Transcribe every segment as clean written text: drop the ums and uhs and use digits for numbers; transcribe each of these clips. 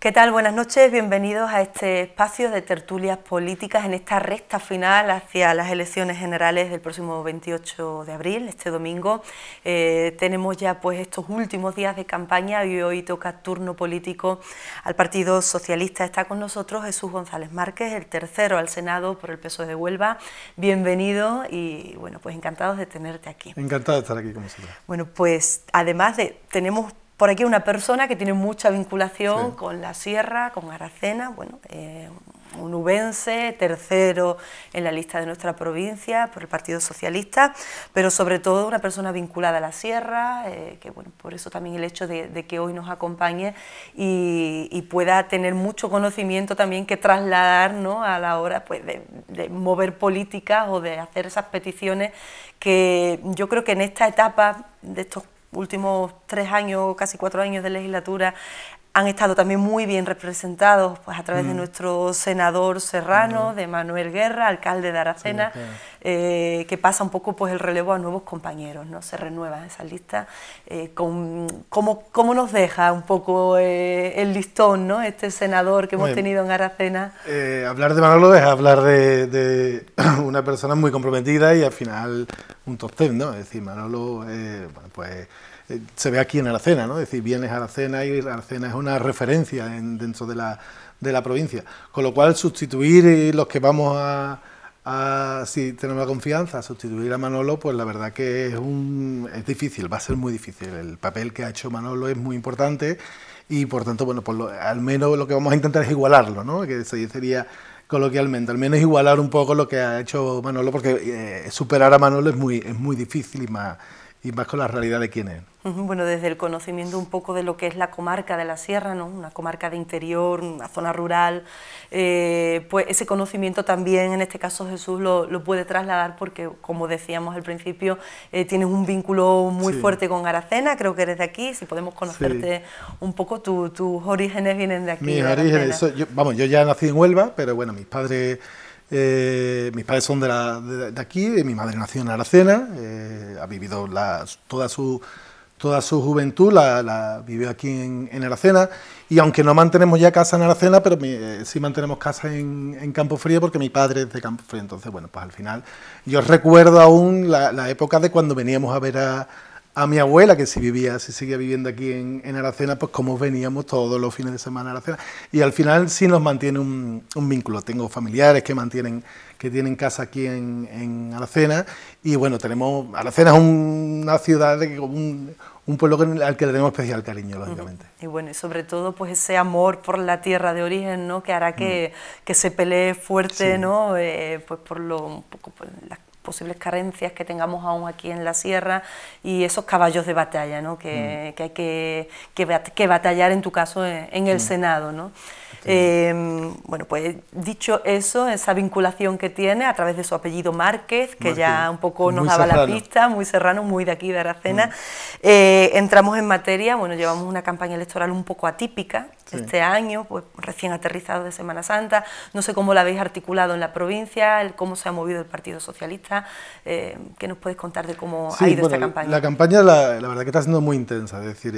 ¿Qué tal? Buenas noches, bienvenidos a este espacio de tertulias políticas en esta recta final hacia las elecciones generales del próximo 28 de abril, este domingo. Tenemos ya pues estos últimos días de campaña y hoy toca turno político al Partido Socialista. Está con nosotros Jesús González Márquez, el tercero al Senado por el PSOE de Huelva. Bienvenido y bueno, pues encantados de tenerte aquí. Encantado de estar aquí con vosotros. Bueno, pues además tenemos por aquí una persona que tiene mucha vinculación con la sierra, con Aracena, bueno, un ubense, tercero en la lista de nuestra provincia por el Partido Socialista, pero sobre todo una persona vinculada a la sierra, que bueno, por eso también el hecho de que hoy nos acompañe y pueda tener mucho conocimiento también que trasladar, ¿no?, a la hora pues, de mover políticas o de hacer esas peticiones que yo creo que en esta etapa de estos últimos 3 años, casi 4 años de legislatura, han estado también muy bien representados pues, a través de nuestro senador serrano, de Manuel Guerra, alcalde de Aracena, que pasa un poco pues, el relevo a nuevos compañeros, ¿no? Se renueva esa lista. ¿Cómo nos deja un poco el listón, ¿no?, este senador que hemos tenido en Aracena? Hablar de Manolo es hablar de una persona muy comprometida y al final un top 10, ¿no? Es decir, Manolo, bueno, pues se ve aquí en Aracena, ¿no? Es decir, vienes a Aracena y Aracena es una referencia dentro de la provincia. Con lo cual, sustituir los que vamos si tenemos la confianza, sustituir a Manolo, pues la verdad que es difícil, va a ser muy difícil. El papel que ha hecho Manolo es muy importante y, por tanto, bueno, pues al menos lo que vamos a intentar es igualarlo, ¿no? Que sería coloquialmente, al menos igualar un poco lo que ha hecho Manolo, porque superar a Manolo es muy difícil y más con la realidad de quién es. Bueno, desde el conocimiento un poco de lo que es la comarca de la Sierra, ¿no?, una comarca de interior, una zona rural, pues ese conocimiento también, en este caso Jesús, lo puede trasladar porque, como decíamos al principio, tienes un vínculo muy fuerte con Aracena, creo que eres de aquí, si podemos conocerte un poco, tus orígenes vienen de aquí. Mis orígenes, yo ya nací en Huelva, pero bueno, mis padres son de aquí, mi madre nació en Aracena, ha vivido toda su juventud, la vivió aquí en Aracena, y aunque no mantenemos ya casa en Aracena, pero sí mantenemos casa en Campofrío, porque mi padre es de Campofrío. Entonces, bueno, pues al final yo recuerdo aún la época de cuando veníamos a ver a mi abuela, que si seguía viviendo aquí en Aracena, pues cómo veníamos todos los fines de semana a Aracena, y al final sí nos mantiene un vínculo. Tengo familiares que tienen casa aquí en Aracena, y bueno, Aracena es una ciudad, un pueblo al que le tenemos especial cariño, lógicamente. Y bueno, y sobre todo pues ese amor por la tierra de origen, ¿no?, que hará que se pelee fuerte, ¿no?, pues por un poco por las posibles carencias que tengamos aún aquí en la sierra y esos caballos de batalla, ¿no?, que hay que batallar, en tu caso, en el Senado, ¿no? Bueno, pues dicho eso, esa vinculación que tiene a través de su apellido Márquez, que ya un poco nos daba la pista, muy serrano, muy de aquí de Aracena. Entramos en materia, bueno, llevamos una campaña electoral un poco atípica este año, pues recién aterrizado de Semana Santa. No sé cómo la habéis articulado en la provincia, cómo se ha movido el Partido Socialista. ¿Qué nos puedes contar de cómo ha ido esta campaña? La campaña, la verdad que está siendo muy intensa, es decir,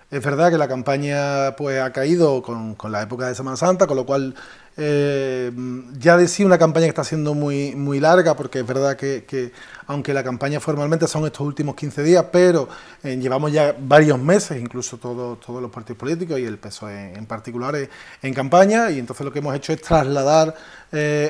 es verdad que la campaña pues ha caído con la época de Semana Santa, con lo cual ya de sí una campaña que está siendo muy larga, porque es verdad que aunque la campaña formalmente son estos últimos 15 días, pero llevamos ya varios meses, incluso todos los partidos políticos y el PSOE en particular en campaña, y entonces lo que hemos hecho es trasladar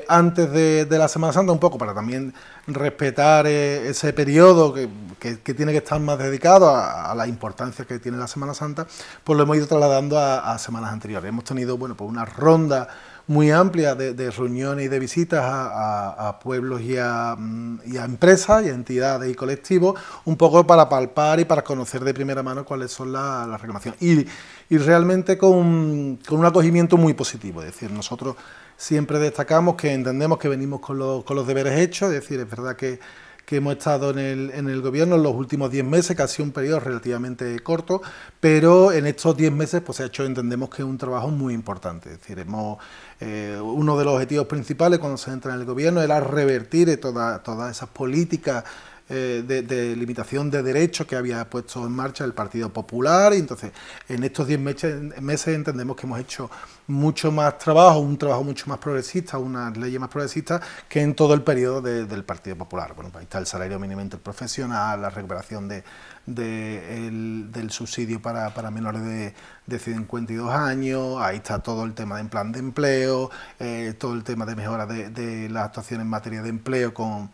antes de la Semana Santa un poco, para también respetar ese periodo que tiene que estar más dedicado a la importancia que tiene la Semana Santa, pues lo hemos ido trasladando a semanas anteriores. Hemos tenido, bueno, pues una ronda muy amplia de reuniones y de visitas a pueblos y a empresas y a entidades y colectivos, un poco para palpar y para conocer de primera mano cuáles son las reclamaciones. Y realmente con un acogimiento muy positivo, es decir, nosotros siempre destacamos que entendemos que venimos con los deberes hechos, es decir, es verdad que hemos estado en el gobierno en los últimos 10 meses, que ha sido un periodo relativamente corto, pero en estos 10 meses pues se ha hecho, entendemos que es un trabajo muy importante. Es decir, uno de los objetivos principales cuando se entra en el gobierno era revertir todas esas políticas de limitación de derechos que había puesto en marcha el Partido Popular, y entonces en estos 10 meses entendemos que hemos hecho mucho más trabajo, un trabajo mucho más progresista, unas leyes más progresistas que en todo el periodo del Partido Popular. Bueno, pues ahí está el salario mínimo interprofesional, la recuperación del subsidio para menores de 52 años, ahí está todo el tema del plan de empleo, todo el tema de mejora de las actuaciones en materia de empleo con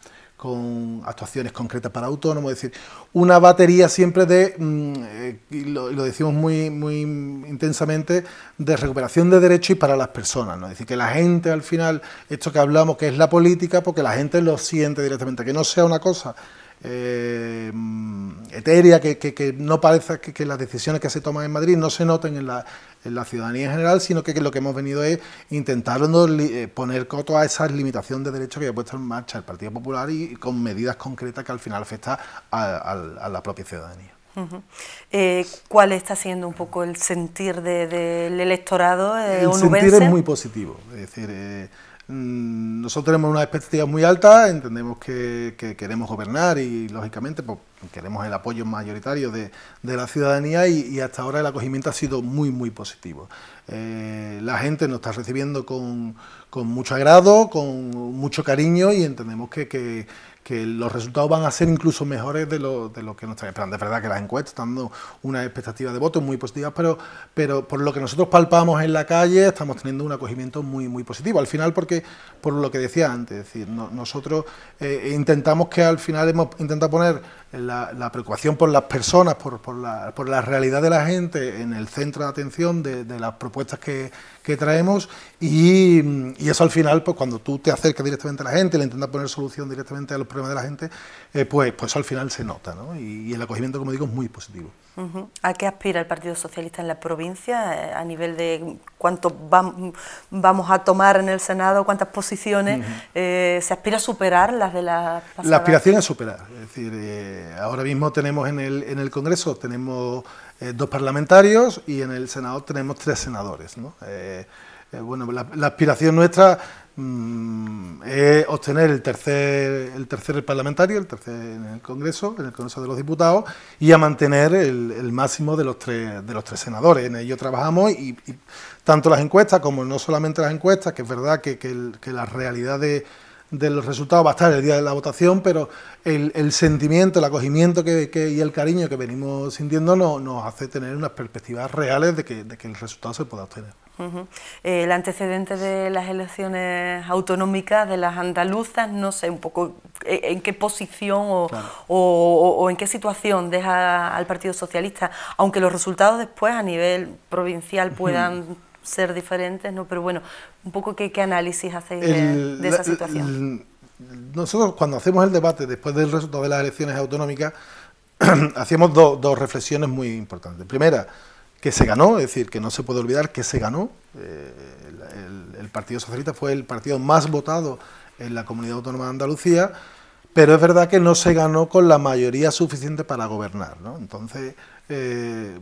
actuaciones concretas para autónomos, es decir, una batería siempre y lo decimos muy intensamente, de recuperación de derechos y para las personas, ¿no? Es decir, que la gente al final, esto que hablamos que es la política, porque la gente lo siente directamente, que no sea una cosa etérea, que no parezca que las decisiones que se toman en Madrid no se noten en la ciudadanía en general, sino que lo que hemos venido es intentar poner coto a esa limitación de derechos que ha puesto en marcha el Partido Popular y con medidas concretas que al final afectan a la propia ciudadanía. ¿Cuál está siendo un poco el sentir del electorado onubense? El sentir es muy positivo, es decir, nosotros tenemos unas expectativas muy altas, entendemos que queremos gobernar y lógicamente pues, queremos el apoyo mayoritario de la ciudadanía y hasta ahora el acogimiento ha sido muy positivo. La gente nos está recibiendo con mucho agrado, con mucho cariño y entendemos que los resultados van a ser incluso mejores de lo que nos están esperando. Es verdad que las encuestas están dando una expectativa de votos muy positivas, pero por lo que nosotros palpamos en la calle estamos teniendo un acogimiento muy positivo. Al final, porque por lo que decía antes, es decir, nosotros intentamos que al final hemos intentado poner la preocupación por las personas, por la realidad de la gente en el centro de atención de las propuestas que traemos y eso al final, pues cuando tú te acercas directamente a la gente y le intentas poner solución directamente a los problemas de la gente, pues eso al final se nota, ¿no? Y el acogimiento, como digo, es muy positivo. ¿A qué aspira el Partido Socialista en la provincia a nivel de cuánto vamos a tomar en el Senado, cuántas posiciones? ¿Se aspira a superar las de la pasada? La aspiración es superar, es decir, ahora mismo tenemos en el Congreso tenemos 2 parlamentarios y en el Senado tenemos 3 senadores, ¿no? Bueno, la aspiración nuestra es obtener el tercer parlamentario, el tercer en el Congreso de los Diputados, y a mantener el máximo de los tres senadores. En ello trabajamos y tanto las encuestas como no solamente las encuestas, que es verdad que la realidad de los resultados va a estar el día de la votación, pero el sentimiento, el acogimiento y el cariño que venimos sintiendo nos hace tener unas perspectivas reales de que el resultado se pueda obtener. El antecedente de las elecciones autonómicas, de las andaluzas, no sé un poco en qué posición o en qué situación deja al Partido Socialista, aunque los resultados después a nivel provincial puedan ser diferentes, ¿no? Pero bueno, un poco qué análisis hacéis de esa situación. Nosotros cuando hacemos el debate después del resultado de las elecciones autonómicas hacíamos dos reflexiones muy importantes. Primera, que se ganó, es decir, que no se puede olvidar que se ganó. El Partido Socialista fue el partido más votado en la Comunidad Autónoma de Andalucía, pero es verdad que no se ganó con la mayoría suficiente para gobernar, ¿no? Entonces,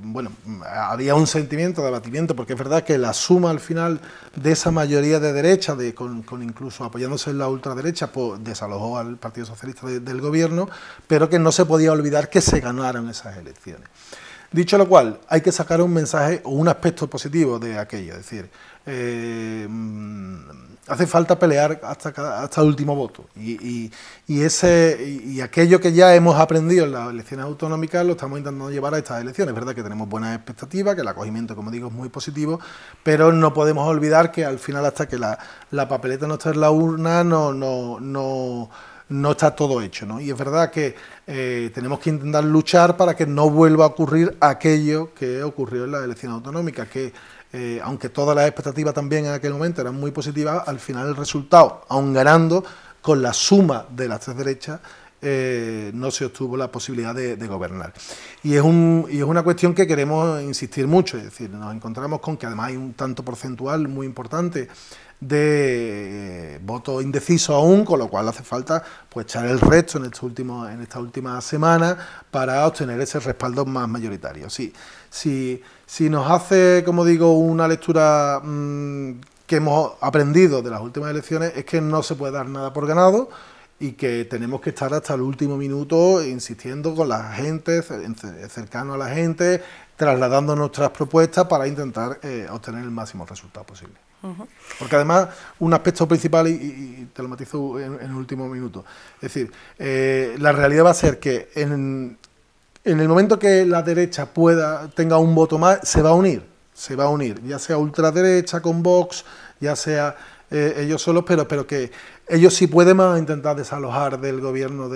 bueno, había un sentimiento de abatimiento, porque es verdad que la suma al final de esa mayoría de derecha, con incluso apoyándose en la ultraderecha, pues desalojó al Partido Socialista del gobierno, pero que no se podía olvidar que se ganaron esas elecciones. Dicho lo cual, hay que sacar un mensaje o un aspecto positivo de aquello, es decir, hace falta pelear hasta el último voto y aquello que ya hemos aprendido en las elecciones autonómicas lo estamos intentando llevar a estas elecciones. Es verdad que tenemos buenas expectativas, que el acogimiento, como digo, es muy positivo, pero no podemos olvidar que al final, hasta que la papeleta no está en la urna, no está todo hecho, ¿no? Y es verdad que tenemos que intentar luchar para que no vuelva a ocurrir aquello que ocurrió en las elecciones autonómicas, que aunque todas las expectativas también en aquel momento eran muy positivas, al final el resultado, aun ganando con la suma de las tres derechas, no se obtuvo la posibilidad de gobernar. Y es una cuestión que queremos insistir mucho, es decir, nos encontramos con que además hay un tanto porcentual muy importante de voto indeciso aún, con lo cual hace falta pues echar el resto en esta última semana para obtener ese respaldo más mayoritario. Si nos hace, como digo, una lectura que hemos aprendido de las últimas elecciones, es que no se puede dar nada por ganado y que tenemos que estar hasta el último minuto insistiendo con la gente, cercano a la gente, trasladando nuestras propuestas para intentar obtener el máximo resultado posible. Porque además, un aspecto principal, y te lo matizo en el último minuto, es decir, la realidad va a ser que en el momento que la derecha tenga un voto más, se va a unir, ya sea ultraderecha con Vox, ya sea ellos solos, pero que ellos sí pueden intentar desalojar del gobierno,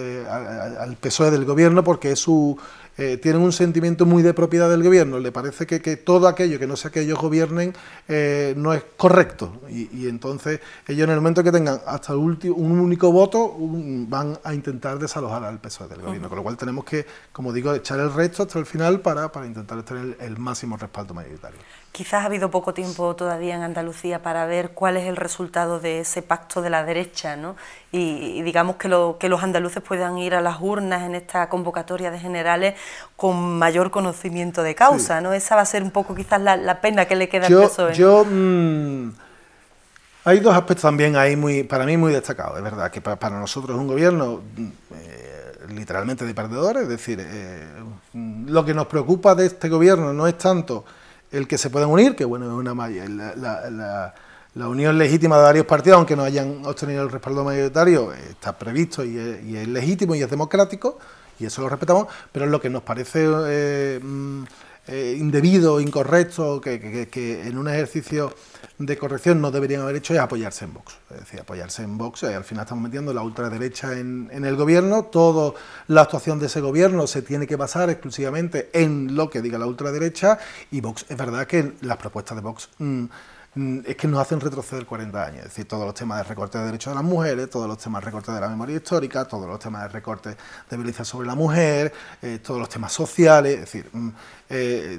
al PSOE del gobierno, porque es tienen un sentimiento muy de propiedad del gobierno, le parece que todo aquello que no sea que ellos gobiernen no es correcto, y entonces ellos en el momento que tengan hasta un único voto van a intentar desalojar al PSOE del gobierno, con lo cual tenemos que, como digo, echar el resto hasta el final para intentar tener el máximo respaldo mayoritario. Quizás ha habido poco tiempo todavía en Andalucía para ver cuál es el resultado de ese pacto de la derecha, ¿no? Y digamos que los andaluces puedan ir a las urnas en esta convocatoria de generales con mayor conocimiento de causa, ¿no? Esa va a ser un poco quizás la pena que le queda al PSOE. Hay dos aspectos también ahí para mí muy destacados. Es verdad que para nosotros es un gobierno literalmente de perdedores, es decir, lo que nos preocupa de este gobierno no es tanto el que se puedan unir, que bueno, es la unión legítima de varios partidos, aunque no hayan obtenido el respaldo mayoritario, está previsto y es legítimo y es democrático, y eso lo respetamos, pero lo que nos parece indebido, incorrecto, que en un ejercicio de corrección no deberían haber hecho es apoyarse en Vox. Es decir, apoyarse en Vox, al final estamos metiendo la ultraderecha en el gobierno, toda la actuación de ese gobierno se tiene que basar exclusivamente en lo que diga la ultraderecha, y Vox, es verdad que las propuestas de Vox es que nos hacen retroceder 40 años, es decir, todos los temas de recorte de derechos de las mujeres, todos los temas de recorte de la memoria histórica, todos los temas de recorte de violencia sobre la mujer, todos los temas sociales, es decir,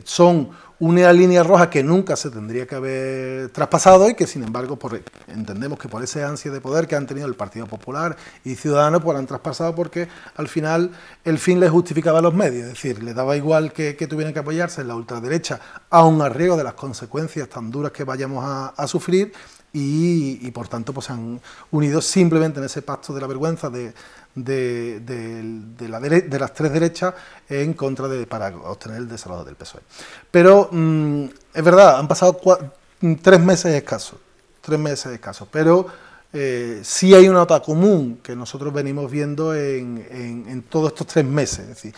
son una línea roja que nunca se tendría que haber traspasado y que, sin embargo, entendemos que por ese ansia de poder que han tenido el Partido Popular y Ciudadanos, pues han traspasado porque al final el fin les justificaba los medios, es decir, les daba igual que tuvieran que apoyarse en la ultraderecha, aun a riesgo de las consecuencias tan duras que vayamos a sufrir, y por tanto pues han unido simplemente en ese pacto de la vergüenza de las tres derechas en contra para obtener el desalojo del PSOE. Pero es verdad, han pasado 3 meses escasos, pero sí hay una nota común que nosotros venimos viendo en todos estos 3 meses. Es decir,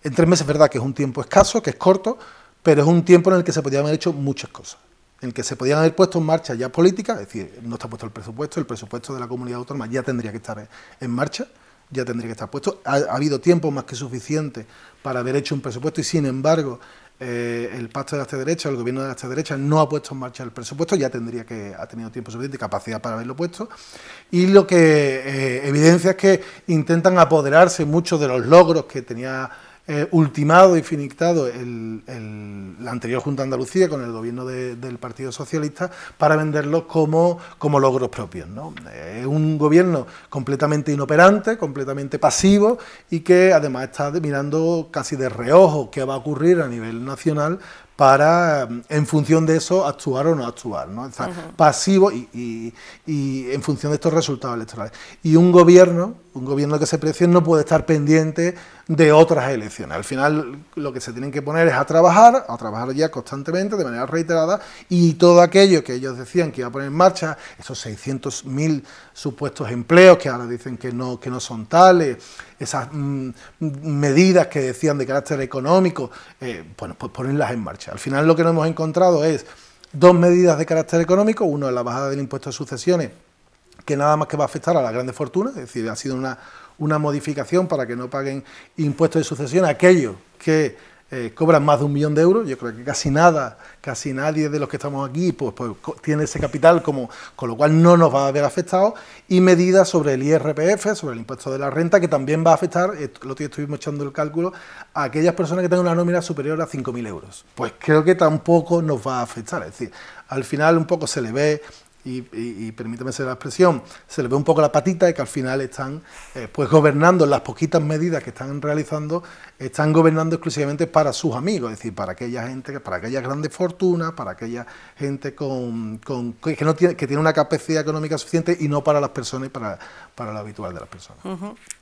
en 3 meses es verdad que es un tiempo escaso, que es corto, pero es un tiempo en el que se podían haber hecho muchas cosas, en el que se podían haber puesto en marcha ya políticas, es decir, no está puesto el presupuesto de la comunidad autónoma ya tendría que estar en marcha, ya tendría que estar puesto. Ha habido tiempo más que suficiente para haber hecho un presupuesto y, sin embargo, el pacto de la extrema-derecha, el gobierno de la extrema-derecha no ha puesto en marcha el presupuesto, ya ha tenido tiempo suficiente y capacidad para haberlo puesto. Y lo que evidencia es que intentan apoderarse muchos de los logros que tenía ultimado y finiquitado la anterior Junta de Andalucía con el gobierno del Partido Socialista para venderlos como logros propios, ¿no? Es un gobierno completamente inoperante, completamente pasivo y que además está mirando casi de reojo qué va a ocurrir a nivel nacional para, en función de eso, actuar o no actuar, ¿no? Está pasivo y en función de estos resultados electorales. Y un gobierno que se precie no puede estar pendiente de otras elecciones. Al final lo que se tienen que poner es a trabajar ya constantemente, de manera reiterada, y todo aquello que ellos decían que iba a poner en marcha, esos 600.000 supuestos empleos que ahora dicen que no son tales, esas medidas que decían de carácter económico, bueno, pues ponerlas en marcha. Al final lo que nos hemos encontrado es 2 medidas de carácter económico, uno es la bajada del impuesto de sucesiones, que nada más que va a afectar a las grandes fortunas, es decir, ha sido una modificación para que no paguen impuestos de sucesión a aquellos que cobran más de 1 millón de euros. Yo creo que casi nadie de los que estamos aquí pues tiene ese capital, con lo cual no nos va a haber afectado, y medidas sobre el IRPF, sobre el impuesto de la renta, que también va a afectar, lo que estuvimos echando el cálculo, a aquellas personas que tengan una nómina superior a 5.000 euros. Pues creo que tampoco nos va a afectar, es decir, al final un poco se le ve y permíteme la expresión, se les ve un poco la patita y que al final están pues gobernando las poquitas medidas que están realizando, están gobernando exclusivamente para sus amigos, es decir, para aquella gente, para aquellas grandes fortunas, para aquella gente que no tiene, que tiene una capacidad económica suficiente y no para las personas y para lo habitual de las personas.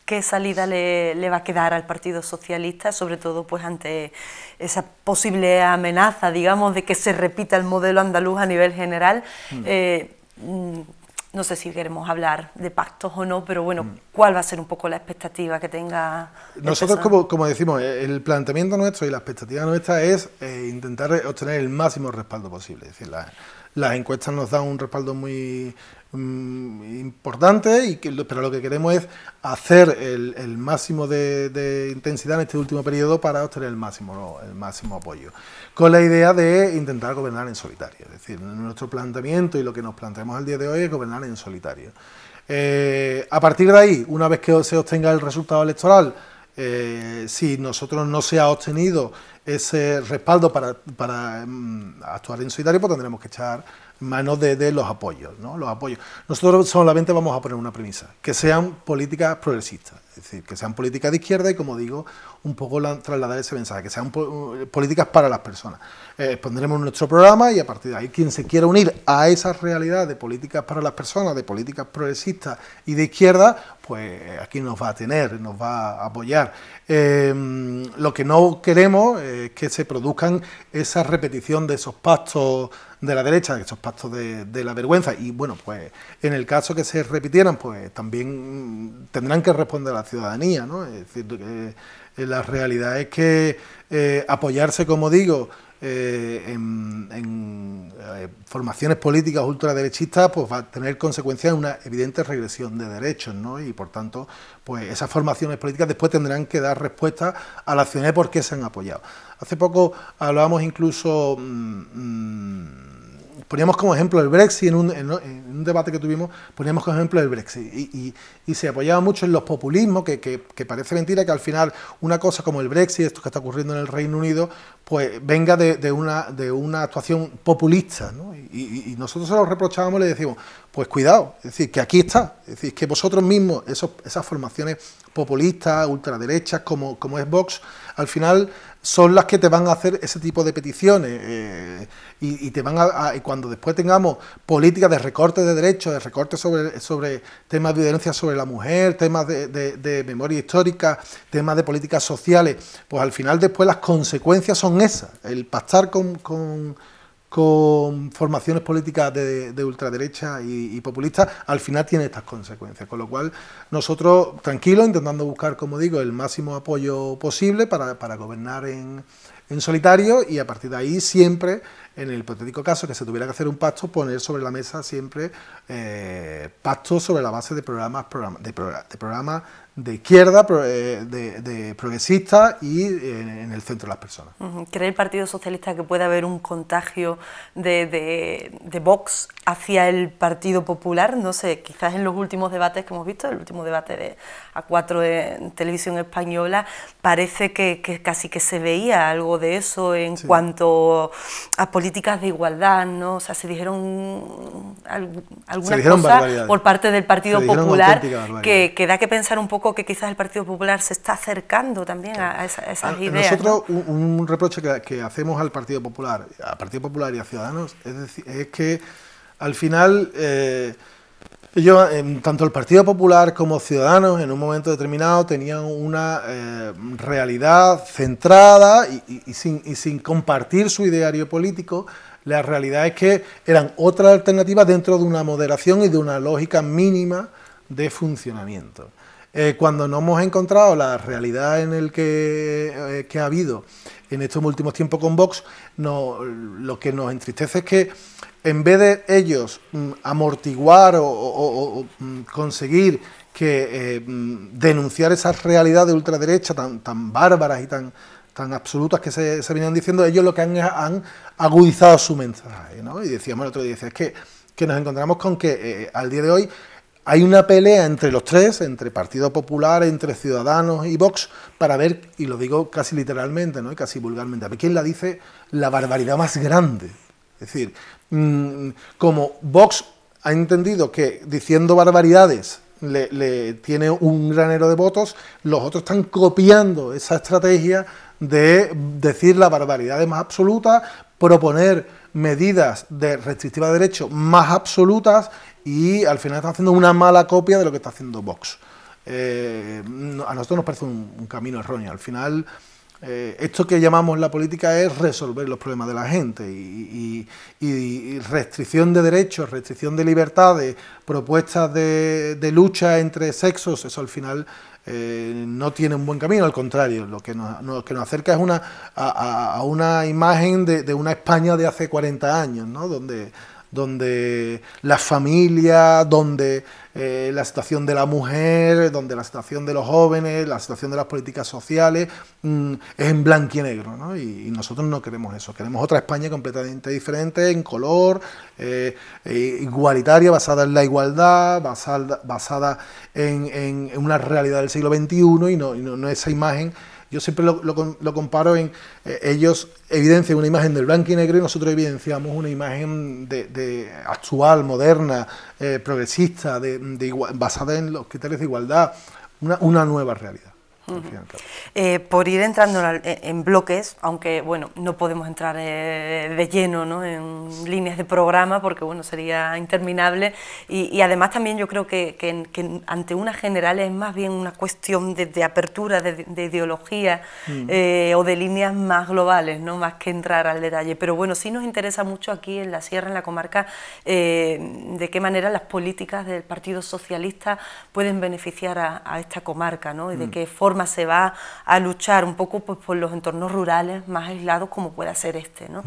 ¿Qué salida le va a quedar al Partido Socialista, sobre todo pues ante esa posible amenaza, digamos, de que se repita el modelo andaluz a nivel general? No sé si queremos hablar de pactos o no, pero bueno, ¿cuál va a ser un poco la expectativa que tenga? Nosotros, como decimos, el planteamiento nuestro y la expectativa nuestra es intentar obtener el máximo respaldo posible. Es decir, las encuestas nos dan un respaldo muy importante, pero lo que queremos es hacer el máximo de intensidad en este último periodo para obtener el máximo apoyo, con la idea de intentar gobernar en solitario. Es decir, nuestro planteamiento y lo que nos planteamos al día de hoy es gobernar en solitario. A partir de ahí, una vez que se obtenga el resultado electoral, si nosotros no se ha obtenido ese respaldo para actuar en solitario, pues tendremos que echar manos de los apoyos, ¿no? Los apoyos. Nosotros solamente vamos a poner una premisa, que sean políticas progresistas, es decir, que sean políticas de izquierda y, como digo, un poco trasladar ese mensaje, que sean políticas para las personas. Pondremos nuestro programa y a partir de ahí quien se quiera unir a esa realidad de políticas para las personas, de políticas progresistas y de izquierda, pues aquí nos va a tener, nos va a apoyar. Lo que no queremos es que se produzcan esa repetición de esos pactos de la derecha, de esos pactos de la vergüenza, y bueno, pues en el caso que se repitieran, pues también tendrán que responder a la ciudadanía, ¿no? Es decir, la realidad es que apoyarse, como digo, en formaciones políticas ultraderechistas, pues va a tener consecuencias en una evidente regresión de derechos, ¿no? Y por tanto, pues esas formaciones políticas después tendrán que dar respuesta a la ciudadanía de por qué se han apoyado. Hace poco hablábamos incluso, poníamos como ejemplo el Brexit, en un debate que tuvimos, poníamos como ejemplo el Brexit, y se apoyaba mucho en los populismos, que parece mentira que al final una cosa como el Brexit, esto que está ocurriendo en el Reino Unido, pues venga de una actuación populista, ¿no? Y nosotros se lo reprochábamos y le decíamos, pues cuidado, es decir, que aquí está, es decir, que vosotros mismos, esas formaciones populistas, ultraderechas, como es Vox, al final son las que te van a hacer ese tipo de peticiones, y te van y cuando después tengamos políticas de recortes de derechos, de recortes sobre temas de violencia sobre la mujer, temas de memoria histórica, temas de políticas sociales, pues al final después las consecuencias son esas, el pactar con formaciones políticas de ultraderecha y populistas, al final tiene estas consecuencias, con lo cual nosotros tranquilos, intentando buscar, como digo, el máximo apoyo posible para gobernar en solitario, y a partir de ahí siempre, en el hipotético caso que se tuviera que hacer un pacto, poner sobre la mesa siempre pactos sobre la base de programas de izquierda, de progresistas y en el centro de las personas. ¿Cree el Partido Socialista que puede haber un contagio de Vox hacia el Partido Popular? No sé, quizás en los últimos debates que hemos visto, el último debate de A4 en Televisión Española, parece que casi que se veía algo de eso en cuanto a políticas de igualdad, ¿no? O sea, se dijeron algunas cosas por parte del Partido Popular que da que pensar un poco que quizás el Partido Popular se está acercando también a esas ideas. Nosotros, ¿no? un reproche que hacemos al Partido Popular y a Ciudadanos, es que al final ellos, tanto el Partido Popular como Ciudadanos, en un momento determinado tenían una realidad centrada y sin compartir su ideario político. La realidad es que eran otras alternativas dentro de una moderación y de una lógica mínima de funcionamiento. Cuando nos hemos encontrado la realidad en el que ha habido en estos últimos tiempos con Vox, lo que nos entristece es que en vez de ellos amortiguar o conseguir que denunciar esas realidades de ultraderecha tan bárbaras y tan absolutas que se venían diciendo, ellos lo que han agudizado su mensaje, ¿no? Y decíamos el otro día, es que nos encontramos con que al día de hoy hay una pelea entre los tres, entre Partido Popular, entre Ciudadanos y Vox, para ver, y lo digo casi literalmente, ¿no? Y casi vulgarmente, a ver quién la dice la barbaridad más grande. Es decir, como Vox ha entendido que diciendo barbaridades le tiene un granero de votos, los otros están copiando esa estrategia de decir las barbaridades más absolutas, proponer medidas de restrictivas de derechos más absolutas y al final están haciendo una mala copia de lo que está haciendo Vox. A nosotros nos parece un camino erróneo. Al final, esto que llamamos la política es resolver los problemas de la gente y restricción de derechos, restricción de libertades, propuestas de lucha entre sexos, eso al final no tiene un buen camino, al contrario, lo que nos acerca es a una imagen de una España de hace 40 años, ¿no? Donde la familia, donde la situación de la mujer, donde la situación de los jóvenes, la situación de las políticas sociales es en blanco y negro, ¿no? Y nosotros no queremos eso, queremos otra España completamente diferente, en color, igualitaria, basada en la igualdad, basada en una realidad del siglo XXI y no esa imagen. Yo siempre lo comparo en ellos evidencian una imagen del blanco y negro y nosotros evidenciamos una imagen de actual, moderna, progresista, basada en los criterios de igualdad, una nueva realidad. Por ir entrando en bloques, aunque bueno, no podemos entrar de lleno, ¿no?, en líneas de programa porque bueno, sería interminable y además también yo creo que ante una general es más bien una cuestión de apertura, de ideología o de líneas más globales, ¿no?, más que entrar al detalle, pero bueno, sí nos interesa mucho aquí en la Sierra, en la comarca, de qué manera las políticas del Partido Socialista pueden beneficiar a esta comarca, ¿no?, y de qué forma se va a luchar un poco pues, por los entornos rurales más aislados como pueda ser este, ¿no?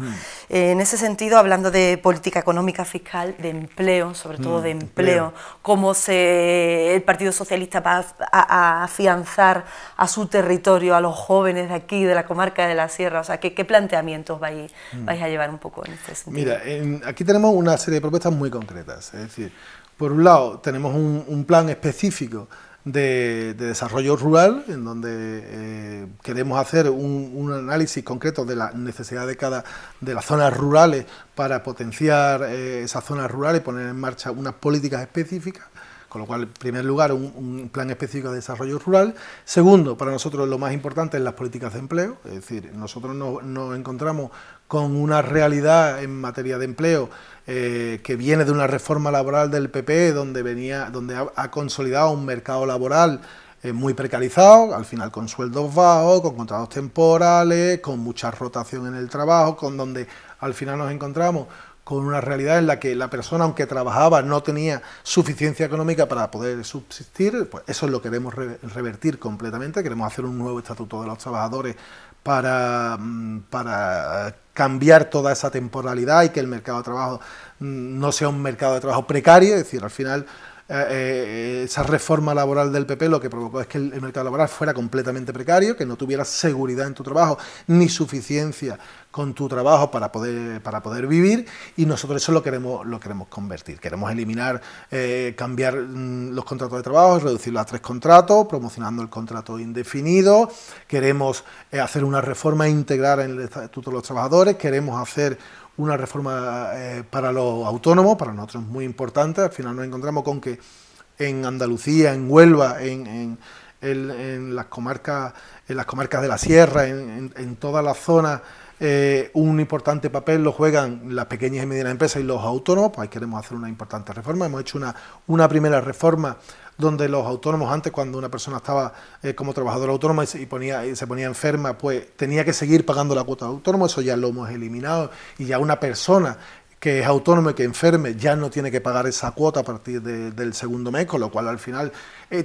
En ese sentido, hablando de política económica fiscal, de empleo, sobre todo de empleo, cómo el Partido Socialista va a afianzar a su territorio, a los jóvenes de aquí, de la comarca de la Sierra, o sea, ¿qué planteamientos vais a llevar un poco en este sentido? Mira, aquí tenemos una serie de propuestas muy concretas, es decir, por un lado tenemos un plan específico de desarrollo rural, en donde queremos hacer un análisis concreto de la necesidad de las zonas rurales para potenciar esas zonas rurales y poner en marcha unas políticas específicas, con lo cual, en primer lugar, un plan específico de desarrollo rural. Segundo, para nosotros lo más importante es las políticas de empleo, es decir, nosotros nos encontramos con una realidad en materia de empleo que viene de una reforma laboral del PP donde ha consolidado un mercado laboral muy precarizado, al final con sueldos bajos, con contratos temporales, con mucha rotación en el trabajo, donde al final nos encontramos con una realidad en la que la persona, aunque trabajaba, no tenía suficiencia económica para poder subsistir. Pues eso lo queremos revertir completamente, queremos hacer un nuevo estatuto de los trabajadores para cambiar toda esa temporalidad y que el mercado de trabajo no sea un mercado de trabajo precario, es decir, al final esa reforma laboral del PP lo que provocó es que el mercado laboral fuera completamente precario, que no tuvieras seguridad en tu trabajo ni suficiencia con tu trabajo para poder vivir, y nosotros eso lo queremos convertir. Queremos eliminar, cambiar los contratos de trabajo, reducirlos a 3 contratos, promocionando el contrato indefinido. Queremos hacer una reforma integral en el Estatuto de los Trabajadores, queremos hacer una reforma para los autónomos, para nosotros es muy importante. Al final nos encontramos con que en Andalucía, en Huelva, en las comarcas de la Sierra, en todas las zonas, un importante papel lo juegan las pequeñas y medianas empresas y los autónomos. Pues ahí queremos hacer una importante reforma. Hemos hecho una primera reforma donde los autónomos, antes, cuando una persona estaba como trabajador autónomo y se ponía enferma, pues tenía que seguir pagando la cuota de autónomo. Eso ya lo hemos eliminado, y ya una persona que es autónomo y que enferme ya no tiene que pagar esa cuota a partir del segundo mes, con lo cual al final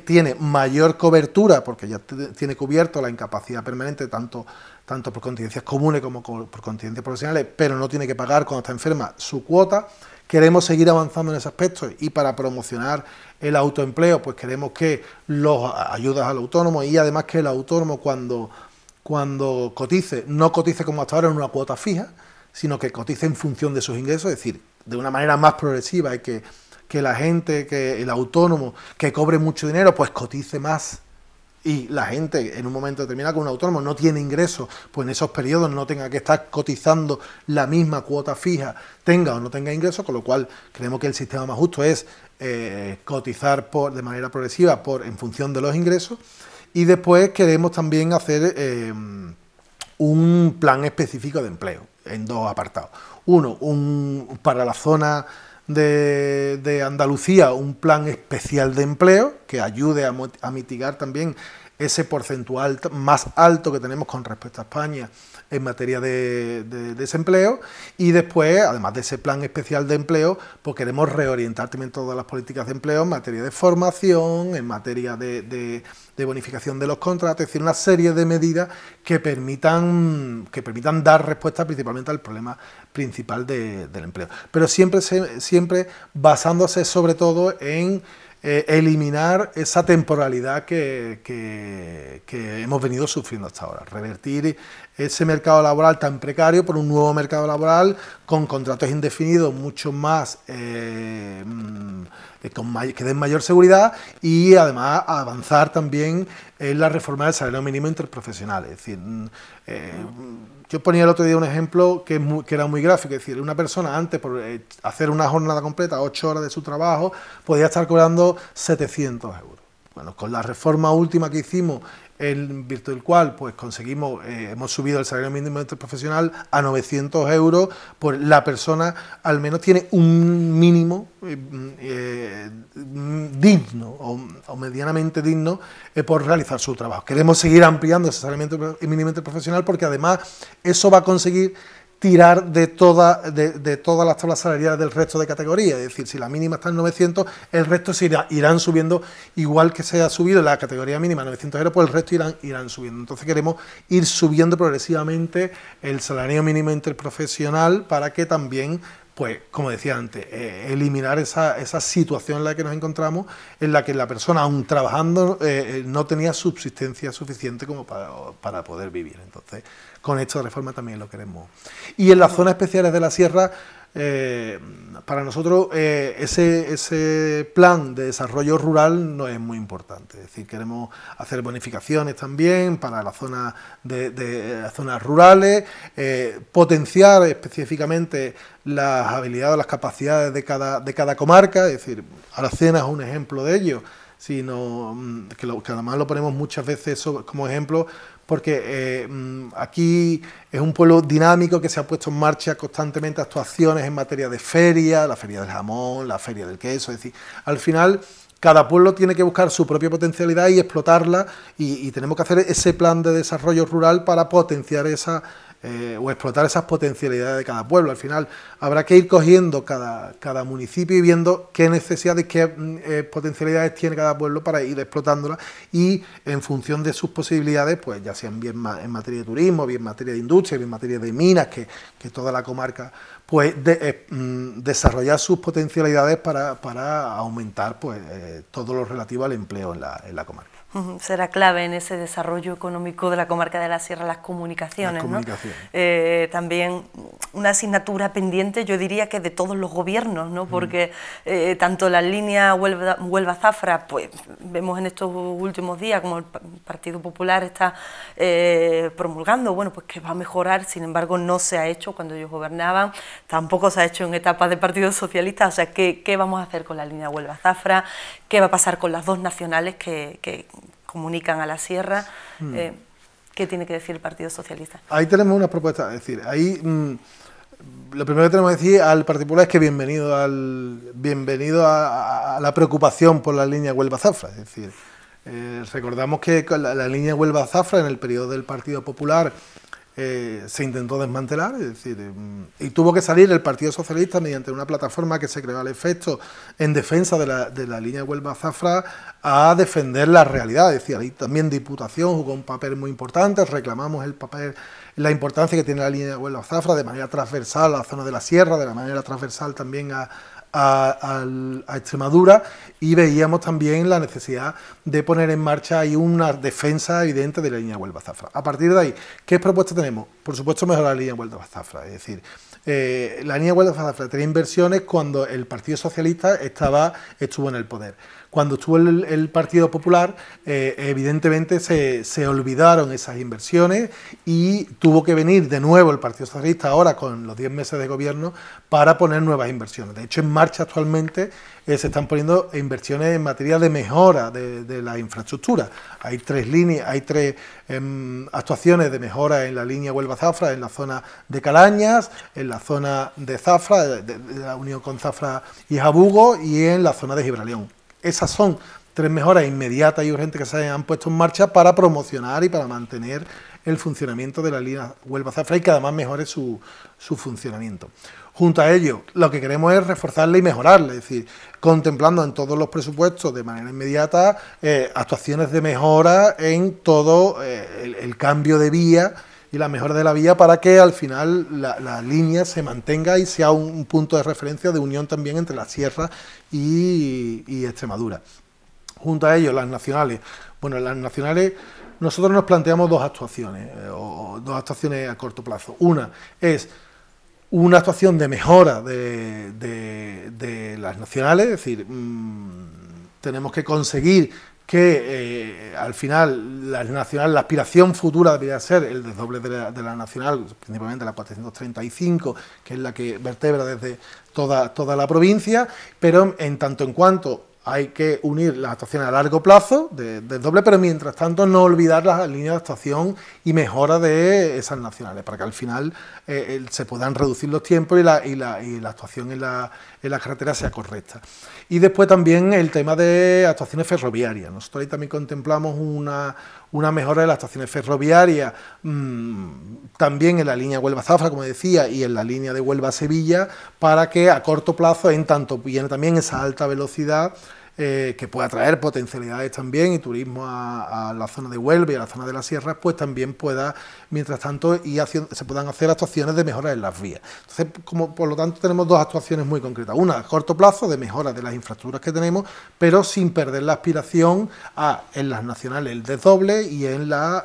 tiene mayor cobertura porque ya tiene cubierto la incapacidad permanente tanto por contingencias comunes como por contingencias profesionales, pero no tiene que pagar cuando está enferma su cuota. Queremos seguir avanzando en ese aspecto, y para promocionar el autoempleo pues queremos que los ayudas al autónomo, y además que el autónomo cuando cotice, no cotice como hasta ahora en una cuota fija, sino que cotice en función de sus ingresos, es decir, de una manera más progresiva, y que la gente, que el autónomo que cobre mucho dinero, pues cotice más y la gente en un momento determinado con un autónomo no tiene ingresos, pues en esos periodos no tenga que estar cotizando la misma cuota fija, tenga o no tenga ingresos, con lo cual creemos que el sistema más justo es cotizar de manera progresiva en función de los ingresos. Y después queremos también hacer un plan específico de empleo en dos apartados. Uno, para la zona de Andalucía, un plan especial de empleo que ayude a mitigar también ese porcentual más alto que tenemos con respecto a España en materia de desempleo. Y después, además de ese plan especial de empleo, pues queremos reorientar también todas las políticas de empleo en materia de formación, en materia de bonificación de los contratos, es decir, una serie de medidas que permitan dar respuesta principalmente al problema principal del empleo. Pero siempre basándose sobre todo en eliminar esa temporalidad que hemos venido sufriendo hasta ahora, revertir ese mercado laboral tan precario por un nuevo mercado laboral con contratos indefinidos mucho más que den mayor seguridad, y además avanzar también en la reforma del salario mínimo interprofesional. Es decir, yo ponía el otro día un ejemplo que era muy gráfico, es decir, una persona antes por hacer una jornada completa, 8 horas de su trabajo, podía estar cobrando 700 euros. Bueno, con la reforma última que hicimos, en virtud del cual pues hemos subido el salario mínimo interprofesional a 900 euros, pues la persona al menos tiene un mínimo digno o medianamente digno por realizar su trabajo. Queremos seguir ampliando ese salario mínimo interprofesional porque además eso va a conseguir tirar de todas las tablas salariales del resto de categorías. Es decir, si la mínima está en 900, el resto irán subiendo, igual que se ha subido la categoría mínima a 900 euros, pues el resto irán subiendo. Entonces queremos ir subiendo progresivamente el salario mínimo interprofesional para que también, pues, como decía antes, eliminar esa situación en la que nos encontramos, en la que la persona, aun trabajando, no tenía subsistencia suficiente como para poder vivir. Entonces, con esta reforma también lo queremos. Y en las zonas especiales de la sierra, para nosotros ese plan de desarrollo rural no es muy importante. Es decir, queremos hacer bonificaciones también para las zonas zonas rurales, potenciar específicamente las habilidades, las capacidades de cada comarca. Es decir, Aracena es un ejemplo de ello, sino que además lo ponemos muchas veces como ejemplo, porque aquí es un pueblo dinámico que se ha puesto en marcha constantemente actuaciones en materia de feria, la feria del jamón, la feria del queso. Es decir, al final cada pueblo tiene que buscar su propia potencialidad y explotarla, y tenemos que hacer ese plan de desarrollo rural para potenciar o explotar esas potencialidades de cada pueblo. Al final habrá que ir cogiendo cada municipio y viendo qué necesidades, qué potencialidades tiene cada pueblo para ir explotándolas, y en función de sus posibilidades, pues ya sean bien en materia de turismo, bien en materia de industria, bien en materia de minas, que toda la comarca pues desarrollar sus potencialidades para aumentar pues todo lo relativo al empleo en la comarca. Será clave en ese desarrollo económico de la comarca de la Sierra las comunicaciones, ¿no? También una asignatura pendiente, yo diría que de todos los gobiernos, ¿no? Porque tanto la línea Huelva-Zafra, pues vemos en estos últimos días como el Partido Popular está promulgando, bueno, pues que va a mejorar. Sin embargo, no se ha hecho cuando ellos gobernaban, tampoco se ha hecho en etapas de Partido Socialista. O sea, ¿qué vamos a hacer con la línea Huelva-Zafra? ¿Qué va a pasar con las dos nacionales que comunican a la Sierra? ¿Qué tiene que decir el Partido Socialista? Ahí tenemos una propuesta, es decir, ahí lo primero que tenemos que decir al Partido Popular es que bienvenido a la preocupación por la línea Huelva-Zafra. Es decir, recordamos que con la línea Huelva-Zafra en el periodo del Partido Popular se intentó desmantelar, es decir, y tuvo que salir el Partido Socialista mediante una plataforma que se creó al efecto en defensa de la línea Huelva-Zafra a defender la realidad. Es decir, ahí también Diputación jugó un papel muy importante, reclamamos la importancia que tiene la línea Huelva-Zafra de manera transversal a la zona de la sierra, de la manera transversal también a a Extremadura, y veíamos también la necesidad de poner en marcha ahí una defensa evidente de la línea Huelva-Zafra. A partir de ahí, ¿qué propuestas tenemos? Por supuesto, mejorar la línea Huelva-Zafra, es decir, la línea Huelva-Zafra tenía inversiones cuando el Partido Socialista estuvo en el poder. Cuando estuvo el Partido Popular, evidentemente se olvidaron esas inversiones y tuvo que venir de nuevo el Partido Socialista ahora con los 10 meses de gobierno para poner nuevas inversiones. De hecho, en marcha actualmente se están poniendo inversiones en materia de mejora de la infraestructura. Hay tres actuaciones de mejora en la línea Huelva-Zafra, en la zona de Calañas, en la zona de Zafra, de la unión con Zafra y Jabugo, y en la zona de Gibraleón. Esas son tres mejoras inmediatas y urgentes que se han puesto en marcha para promocionar y para mantener el funcionamiento de la línea Huelva-Zafra y que además mejore su funcionamiento. Junto a ello, lo que queremos es reforzarla y mejorarla, es decir, contemplando en todos los presupuestos de manera inmediata actuaciones de mejora en todo el cambio de vía y la mejora de la vía para que al final la línea se mantenga y sea un punto de referencia de unión también entre la sierra y Extremadura. Junto a ello, las nacionales. Bueno, las nacionales nosotros nos planteamos dos actuaciones a corto plazo. Una es una actuación de mejora de las nacionales, es decir, tenemos que conseguir que al final la aspiración futura debería ser el desdoble de la nacional, principalmente la 435, que es la que vertebra desde toda la provincia, pero en tanto en cuanto hay que unir las actuaciones a largo plazo, de doble, pero mientras tanto no olvidar las líneas de actuación y mejora de esas nacionales, para que al final se puedan reducir los tiempos y la actuación en la carretera sea correcta. Y después también el tema de actuaciones ferroviarias. Nosotros ahí también contemplamos una mejora de las actuaciones ferroviarias, también en la línea Huelva-Zafra, como decía, y en la línea de Huelva-Sevilla, para que a corto plazo, en tanto viene también esa alta velocidad, que pueda traer potencialidades también y turismo a la zona de Huelva y a la zona de las sierras, pues también pueda, mientras tanto, se puedan hacer actuaciones de mejora en las vías. Entonces, por lo tanto, tenemos dos actuaciones muy concretas. Una a corto plazo, de mejora de las infraestructuras que tenemos, pero sin perder la aspiración en las nacionales el desdoble y en la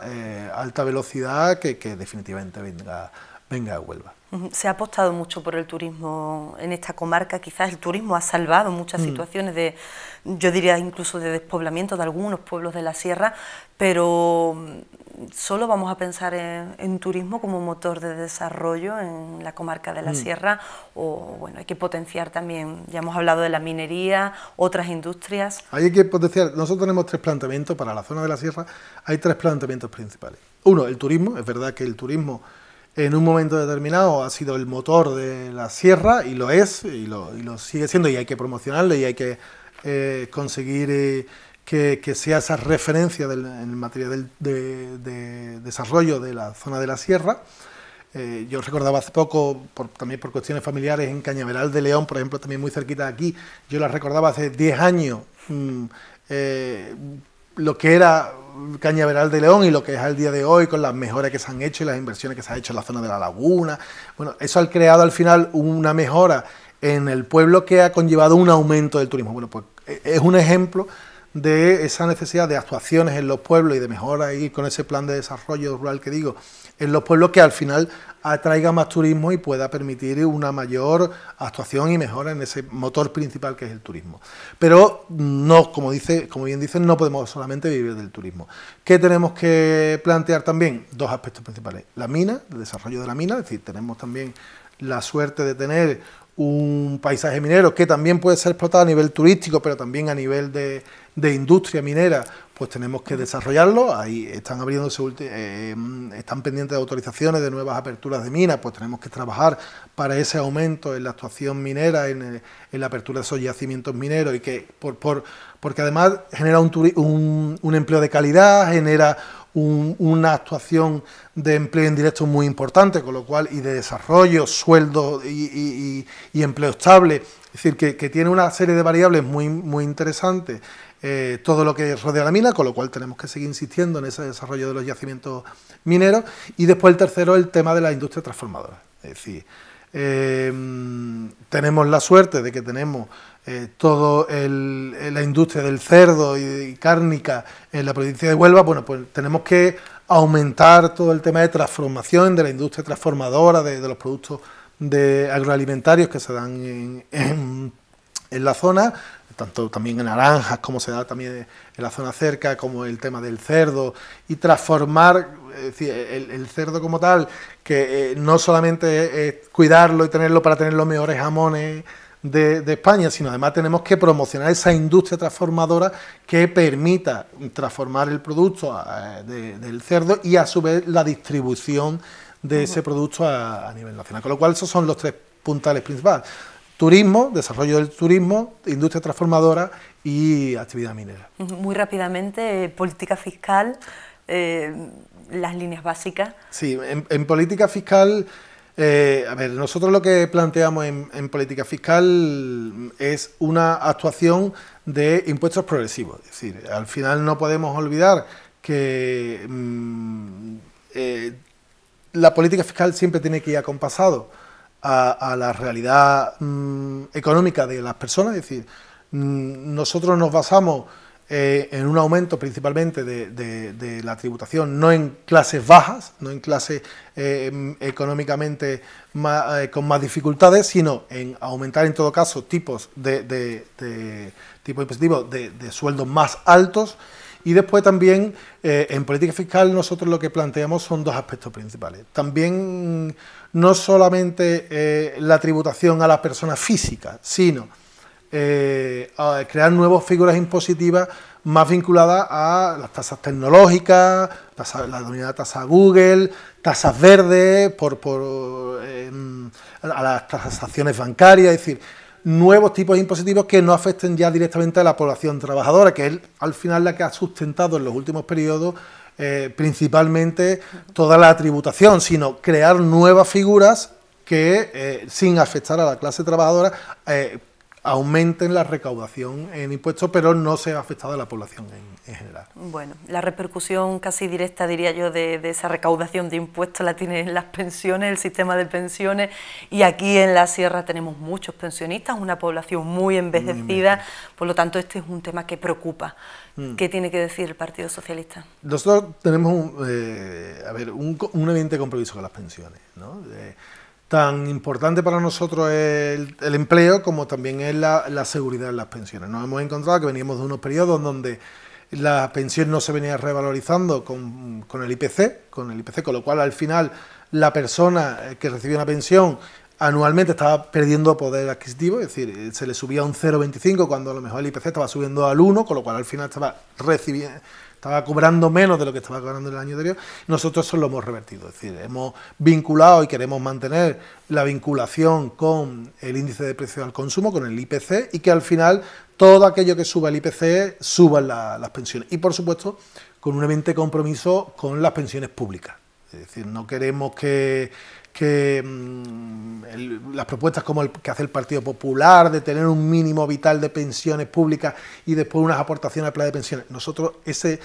alta velocidad que definitivamente venga a Huelva. Se ha apostado mucho por el turismo en esta comarca, quizás el turismo ha salvado muchas situaciones yo diría incluso de despoblamiento de algunos pueblos de la sierra, pero solo vamos a pensar en turismo como motor de desarrollo en la comarca de la sierra, o bueno, hay que potenciar también, ya hemos hablado de la minería, otras industrias. Hay que potenciar, nosotros tenemos tres planteamientos para la zona de la sierra, hay tres planteamientos principales. Uno, el turismo, es verdad que el turismo en un momento determinado ha sido el motor de la sierra y lo es, y lo sigue siendo, y hay que promocionarlo y hay que conseguir que sea esa referencia en materia de desarrollo de la zona de la sierra. Yo recordaba hace poco, también por cuestiones familiares, en Cañaveral de León, por ejemplo, también muy cerquita de aquí, yo la recordaba hace 10 años, lo que era Cañaveral de León y lo que es al día de hoy, con las mejoras que se han hecho y las inversiones que se han hecho en la zona de la laguna. Bueno, eso ha creado al final una mejora en el pueblo que ha conllevado un aumento del turismo. Bueno, pues es un ejemplo de esa necesidad de actuaciones en los pueblos y de mejora y con ese plan de desarrollo rural que digo, en los pueblos, que al final atraiga más turismo y pueda permitir una mayor actuación y mejora en ese motor principal que es el turismo. Pero no, como bien dicen, no podemos solamente vivir del turismo. ¿Qué tenemos que plantear también? Dos aspectos principales. La mina, el desarrollo de la mina, es decir, tenemos también la suerte de tener un paisaje minero que también puede ser explotado a nivel turístico, pero también a nivel de industria minera, pues tenemos que desarrollarlo. Ahí están abriéndose, están pendientes de autorizaciones de nuevas aperturas de minas, pues tenemos que trabajar para ese aumento en la actuación minera, en la apertura de esos yacimientos mineros, y que porque además genera un empleo de calidad, genera una actuación de empleo indirecto muy importante, con lo cual, y de desarrollo, sueldo y empleo estable. Es decir, que tiene una serie de variables muy interesantes, todo lo que rodea la mina, con lo cual tenemos que seguir insistiendo en ese desarrollo de los yacimientos mineros. Y después el tercero, el tema de la industria transformadora. Es decir, tenemos la suerte de que tenemos todo la industria del cerdo y cárnica en la provincia de Huelva. Bueno, pues tenemos que aumentar todo el tema de transformación de la industria transformadora de los productos agroalimentarios que se dan en la zona, tanto también en naranjas como se da también en la zona cerca, como el tema del cerdo, y transformar, es decir, el cerdo como tal, que no solamente es cuidarlo y tenerlo para tener los mejores jamones de España, sino además tenemos que promocionar esa industria transformadora que permita transformar el producto del cerdo y a su vez la distribución de ese producto a nivel nacional. Con lo cual esos son los tres puntales principales: turismo, desarrollo del turismo, industria transformadora y actividad minera. Muy rápidamente, política fiscal, las líneas básicas. Sí, en política fiscal, a ver, nosotros lo que planteamos en política fiscal es una actuación de impuestos progresivos. Es decir, al final no podemos olvidar que la política fiscal siempre tiene que ir acompasado a la realidad económica de las personas. Es decir, nosotros nos basamos en un aumento principalmente de la tributación, no en clases bajas, no en clases económicamente con más dificultades, sino en aumentar en todo caso tipos impositivos de sueldos más altos. Y después también en política fiscal nosotros lo que planteamos son dos aspectos principales. También no solamente la tributación a las personas físicas, sino a crear nuevas figuras impositivas más vinculadas a las tasas tecnológicas, la denominada tasa Google, tasas verdes, a las tasaciones bancarias, es decir, nuevos tipos impositivos que no afecten ya directamente a la población trabajadora, que es al final la que ha sustentado en los últimos periodos principalmente toda la tributación, sino crear nuevas figuras que sin afectar a la clase trabajadora aumenten la recaudación en impuestos, pero no se ha afectado a la población en general. Bueno, la repercusión casi directa, diría yo, de esa recaudación de impuestos la tienen las pensiones, el sistema de pensiones, y aquí en la sierra tenemos muchos pensionistas, una población muy envejecida, por lo tanto este es un tema que preocupa. ¿Qué tiene que decir el Partido Socialista? Nosotros tenemos un evidente compromiso con las pensiones, ¿no? Tan importante para nosotros es el empleo como también es la seguridad en las pensiones. Nos hemos encontrado que veníamos de unos periodos donde la pensión no se venía revalorizando con el IPC, con lo cual al final la persona que recibía una pensión anualmente estaba perdiendo poder adquisitivo, es decir, se le subía un 0,25 cuando a lo mejor el IPC estaba subiendo al 1, con lo cual al final estaba cobrando menos de lo que estaba cobrando en el año anterior. Nosotros eso lo hemos revertido, es decir, hemos vinculado y queremos mantener la vinculación con el índice de precios al consumo, con el IPC, y que al final todo aquello que suba el IPC suban las pensiones. Y por supuesto, con un evidente compromiso con las pensiones públicas. Es decir, no queremos que las propuestas como que hace el Partido Popular de tener un mínimo vital de pensiones públicas y después unas aportaciones al plan de pensiones, nosotros ese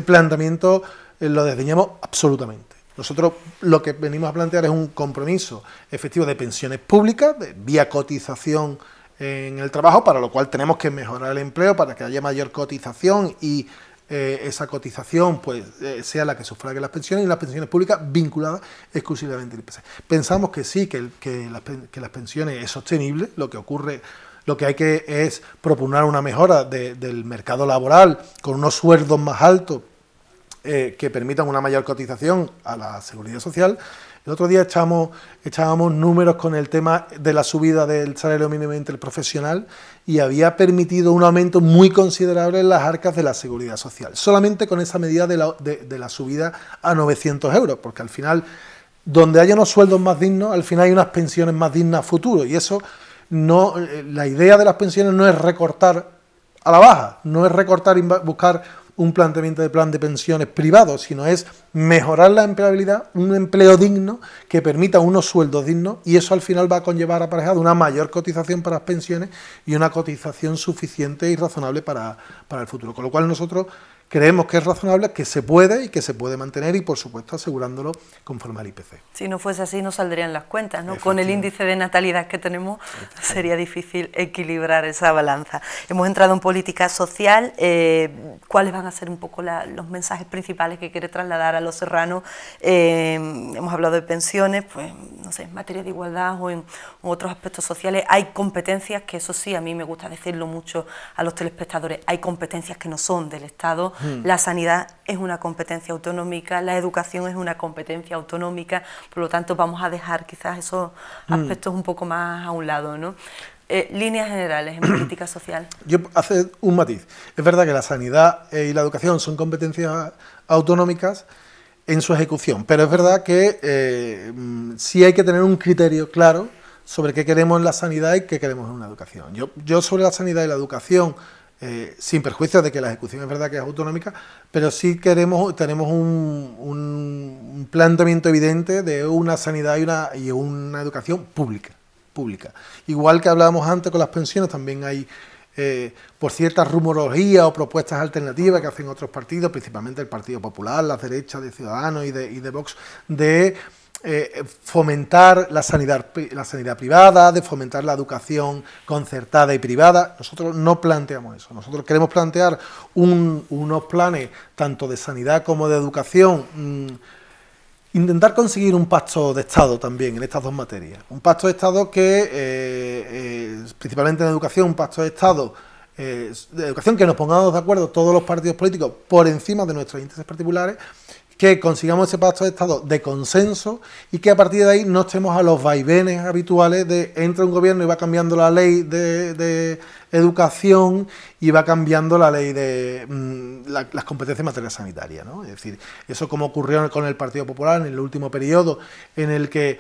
planteamiento lo desdeñamos absolutamente. Nosotros lo que venimos a plantear es un compromiso efectivo de pensiones públicas, vía cotización en el trabajo, para lo cual tenemos que mejorar el empleo para que haya mayor cotización y esa cotización pues sea la que sufrague las pensiones, y las pensiones públicas vinculadas exclusivamente al IPC. Pensamos que sí, que las pensiones es sostenible. Lo que hay que es proponer una mejora del mercado laboral con unos sueldos más altos que permitan una mayor cotización a la seguridad social. El otro día echábamos números con el tema de la subida del salario mínimo interprofesional y había permitido un aumento muy considerable en las arcas de la seguridad social, solamente con esa medida de la subida a 900 euros, porque al final, donde haya unos sueldos más dignos, al final hay unas pensiones más dignas a futuro, y eso no, la idea de las pensiones no es recortar a la baja, no es recortar y buscar un planteamiento de plan de pensiones privado, sino es mejorar la empleabilidad, un empleo digno que permita unos sueldos dignos, y eso al final va a conllevar aparejado una mayor cotización para las pensiones y una cotización suficiente y razonable para el futuro. Con lo cual nosotros creemos que es razonable, que se puede y que se puede mantener y, por supuesto, asegurándolo conforme al IPC. Si no fuese así, no saldrían las cuentas, ¿no? Con el índice de natalidad que tenemos, sería difícil equilibrar esa balanza. Hemos entrado en política social. ¿Cuáles van a ser un poco los mensajes principales que quiere trasladar a los serranos? Hemos hablado de pensiones, pues, no sé, en materia de igualdad o en otros aspectos sociales. Hay competencias que, eso sí, a mí me gusta decirlo mucho a los telespectadores, hay competencias que no son del Estado. La sanidad es una competencia autonómica, la educación es una competencia autonómica, por lo tanto vamos a dejar quizás esos aspectos un poco más a un lado, ¿no? Líneas generales en política social. Yo hacer un matiz. Es verdad que la sanidad y la educación son competencias autonómicas en su ejecución, pero es verdad que sí hay que tener un criterio claro sobre qué queremos en la sanidad y qué queremos en una educación. Yo sobre la sanidad y la educación, sin perjuicio de que la ejecución es verdad que es autonómica, pero sí tenemos un planteamiento evidente de una sanidad y una educación pública. Igual que hablábamos antes con las pensiones, también hay, por ciertas rumorologías o propuestas alternativas que hacen otros partidos, principalmente el Partido Popular, las derechas de Ciudadanos y de Vox, de fomentar la sanidad privada, de fomentar la educación concertada y privada. Nosotros no planteamos eso. Nosotros queremos plantear unos planes tanto de sanidad como de educación, intentar conseguir un pacto de Estado también en estas dos materias. Un pacto de Estado que, principalmente en educación, un pacto de Estado de educación que nos pongamos de acuerdo todos los partidos políticos por encima de nuestros intereses particulares, que consigamos ese pacto de Estado de consenso y que a partir de ahí no estemos a los vaivenes habituales de entra un gobierno y va cambiando la ley de educación y va cambiando la ley de las competencias en materia sanitaria, ¿no? Es decir, eso como ocurrió con el Partido Popular en el último periodo en el que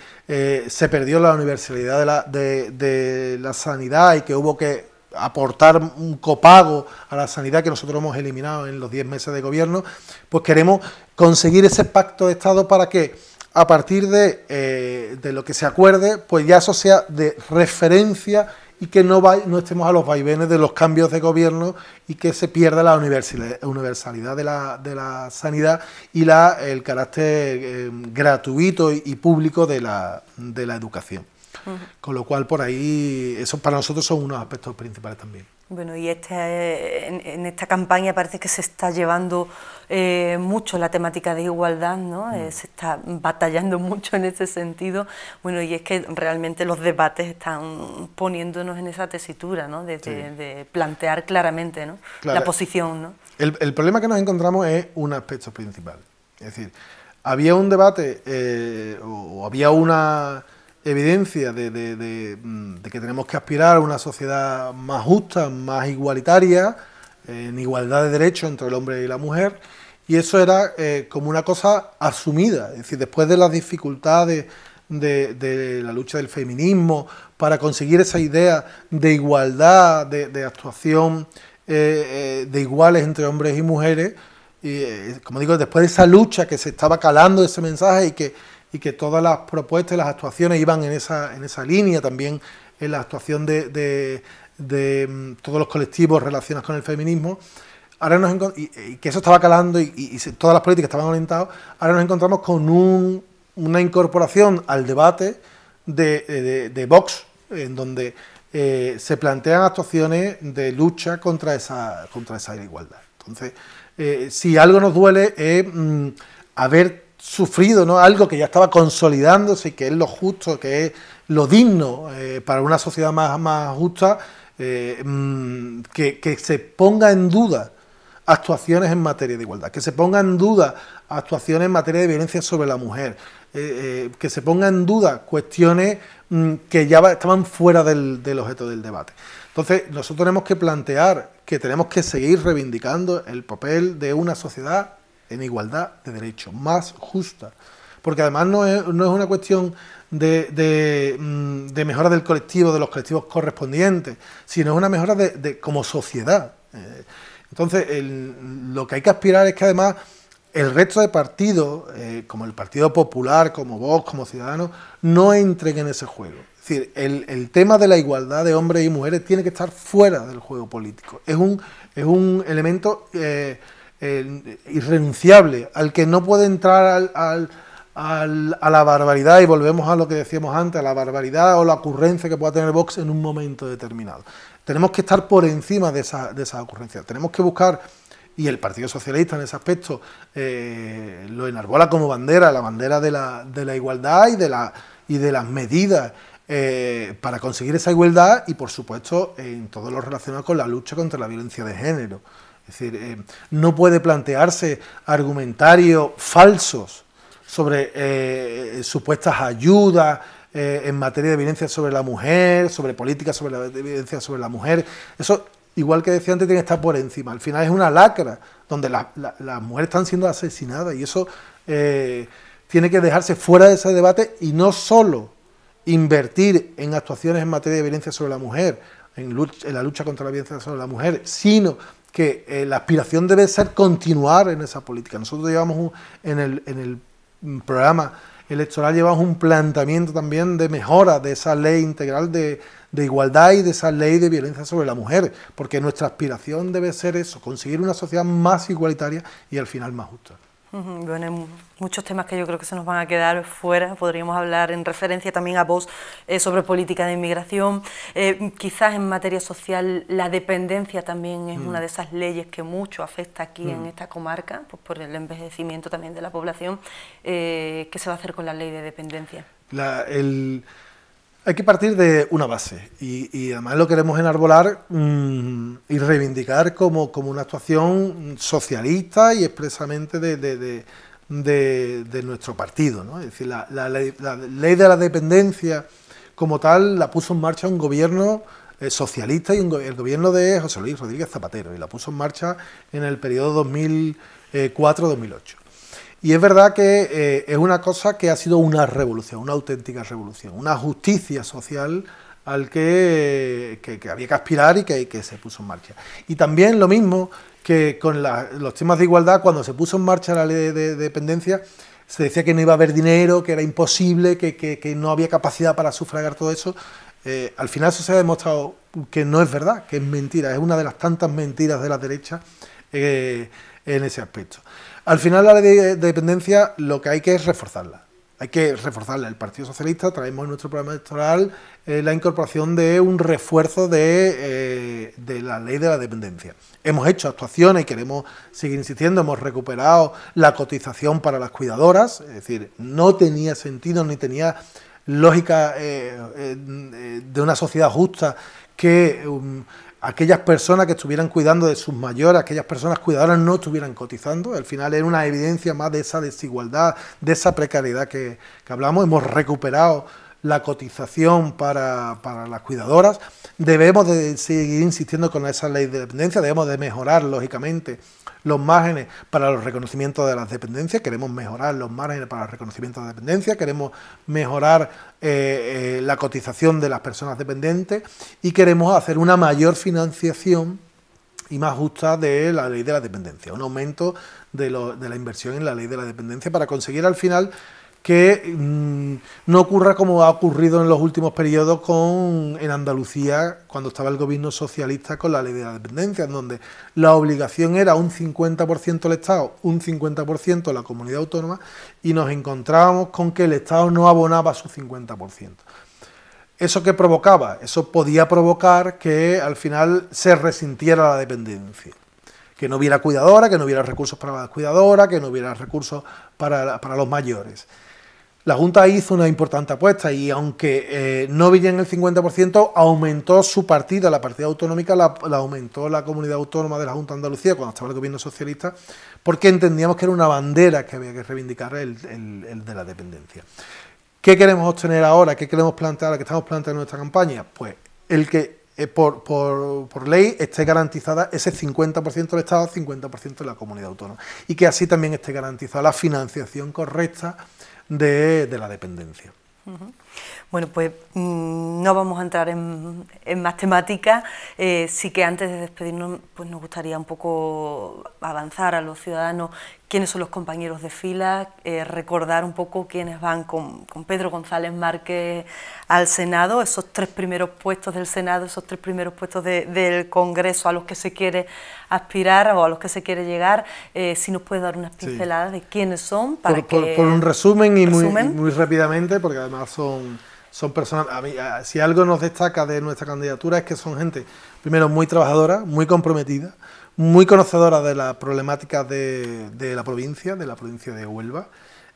se perdió la universalidad de la sanidad y que hubo que aportar un copago a la sanidad que nosotros hemos eliminado en los 10 meses de gobierno, pues queremos conseguir ese pacto de Estado para que a partir de lo que se acuerde, pues ya eso sea de referencia y que no estemos a los vaivenes de los cambios de gobierno y que se pierda la universalidad de la sanidad y el carácter gratuito y público de la educación. Con lo cual, por ahí, eso para nosotros son unos aspectos principales también. Bueno, y en esta campaña parece que se está llevando mucho la temática de igualdad, ¿no? Se está batallando mucho en ese sentido. Bueno, y es que realmente los debates están poniéndonos en esa tesitura, ¿no? De plantear claramente, ¿no? Claro. La posición, ¿no? El problema que nos encontramos es un aspecto principal. Es decir, había un debate o había una evidencia de que tenemos que aspirar a una sociedad más justa, más igualitaria, en igualdad de derechos entre el hombre y la mujer, y eso era como una cosa asumida. Es decir, después de las dificultades de la lucha del feminismo para conseguir esa idea de igualdad, de actuación de iguales entre hombres y mujeres, y, como digo, después de esa lucha que se estaba calando ese mensaje y que todas las propuestas y las actuaciones iban en esa línea, también en la actuación de todos los colectivos relacionados con el feminismo, ahora y que eso estaba calando y todas las políticas estaban orientadas, ahora nos encontramos con una incorporación al debate de Vox, en donde se plantean actuaciones de lucha contra esa igualdad. Entonces, si algo nos duele es haber sufrido, ¿no?, algo que ya estaba consolidándose y que es lo justo, que es lo digno para una sociedad más justa, que se ponga en duda actuaciones en materia de igualdad, que se ponga en duda actuaciones en materia de violencia sobre la mujer, que se ponga en duda cuestiones que ya estaban fuera del objeto del debate. Entonces, nosotros tenemos que plantear que tenemos que seguir reivindicando el papel de una sociedad en igualdad de derechos, más justa, porque además no es una cuestión de mejora del colectivo, de los colectivos correspondientes, sino es una mejora como sociedad. Entonces, lo que hay que aspirar es que además el resto de partidos, como el Partido Popular, como Vox, como Ciudadanos, no entren en ese juego. Es decir, el tema de la igualdad de hombres y mujeres tiene que estar fuera del juego político. Es un elemento irrenunciable, al que no puede entrar a la barbaridad, y volvemos a lo que decíamos antes, a la barbaridad o la ocurrencia que pueda tener Vox en un momento determinado. Tenemos que estar por encima de esas ocurrencias, tenemos que buscar, y el Partido Socialista en ese aspecto lo enarbola como bandera, la bandera de la igualdad y de las medidas para conseguir esa igualdad, y por supuesto en todo lo relacionado con la lucha contra la violencia de género. Es decir, no puede plantearse argumentarios falsos sobre supuestas ayudas en materia de violencia sobre la mujer, sobre políticas sobre la violencia sobre la mujer. Eso, igual que decía antes, tiene que estar por encima. Al final es una lacra donde las mujeres están siendo asesinadas, y eso tiene que dejarse fuera de ese debate, y no solo invertir en actuaciones en materia de violencia sobre la mujer, en la lucha contra la violencia sobre la mujer, sino que la aspiración debe ser continuar en esa política. Nosotros llevamos en el programa electoral llevamos un planteamiento también de mejora de esa ley integral de igualdad y de esa ley de violencia sobre la mujer, porque nuestra aspiración debe ser eso, conseguir una sociedad más igualitaria y al final más justa. Bueno, hay muchos temas que yo creo que se nos van a quedar fuera. Podríamos hablar en referencia también a Vox sobre política de inmigración. Quizás en materia social la dependencia también es una de esas leyes que mucho afecta aquí en esta comarca, pues por el envejecimiento también de la población. ¿Qué se va a hacer con la ley de dependencia? Hay que partir de una base, y además lo queremos enarbolar y reivindicar como una actuación socialista y expresamente de nuestro partido, ¿no? Es decir, la ley de la dependencia como tal la puso en marcha un gobierno socialista, y el gobierno de José Luis Rodríguez Zapatero, y la puso en marcha en el periodo 2004-2008. Y es verdad que es una cosa que ha sido una revolución, una auténtica revolución, una justicia social al que había que aspirar y que se puso en marcha. Y también lo mismo que con los temas de igualdad, cuando se puso en marcha la ley de dependencia, se decía que no iba a haber dinero, que era imposible, que no había capacidad para sufragar todo eso. Al final eso se ha demostrado que no es verdad, que es mentira, es una de las tantas mentiras de la derecha en ese aspecto. Al final la ley de dependencia lo que hay que es reforzarla. Hay que reforzarla. El Partido Socialista traemos en nuestro programa electoral la incorporación de un refuerzo de la ley de la dependencia. Hemos hecho actuaciones y queremos seguir insistiendo. Hemos recuperado la cotización para las cuidadoras. Es decir, no tenía sentido ni tenía lógica de una sociedad justa que aquellas personas que estuvieran cuidando de sus mayores, aquellas personas cuidadoras no estuvieran cotizando. Al final era una evidencia más de esa desigualdad, de esa precariedad que hablamos. Hemos recuperado la cotización para las cuidadoras. Debemos de seguir insistiendo con esa ley de dependencia, debemos de mejorar, lógicamente, los márgenes para los reconocimientos de las dependencias. Queremos mejorar los márgenes para el reconocimiento de dependencia, queremos mejorar la cotización de las personas dependientes, y queremos hacer una mayor financiación y más justa de la ley de la dependencia, un aumento de la inversión en la ley de la dependencia, para conseguir al final que no ocurra como ha ocurrido en los últimos periodos en Andalucía, cuando estaba el gobierno socialista con la ley de la dependencia, en donde la obligación era un 50% el Estado, un 50% la comunidad autónoma, y nos encontrábamos con que el Estado no abonaba su 50%. ¿Eso qué provocaba? Eso podía provocar que al final se resintiera la dependencia, que no hubiera cuidadora, que no hubiera recursos para las cuidadoras, que no hubiera recursos para los mayores. La Junta hizo una importante apuesta, y aunque no veía en el 50%, aumentó su partida, la partida autonómica la aumentó la comunidad autónoma de la Junta de Andalucía cuando estaba el gobierno socialista, porque entendíamos que era una bandera que había que reivindicar, el de la dependencia. ¿Qué queremos obtener ahora? ¿Qué queremos plantear? ¿Qué estamos planteando en nuestra campaña? Pues el que por ley esté garantizada ese 50% del Estado, 50% de la comunidad autónoma, y que así también esté garantizada la financiación correcta de la dependencia. Bueno, pues no vamos a entrar en más temáticas, sí que antes de despedirnos pues nos gustaría un poco avanzar a los ciudadanos quiénes son los compañeros de fila, recordar un poco quiénes van con Pedro González Márquez al Senado, esos 3 primeros puestos del Senado, esos 3 primeros puestos del Congreso a los que se quiere aspirar o a los que se quiere llegar, si nos puede dar unas pinceladas de quiénes son. Para por un resumen y muy rápidamente, porque además son personas, si algo nos destaca de nuestra candidatura es que son gente, primero, muy trabajadora, muy comprometida, muy conocedora de las problemáticas de la provincia de Huelva.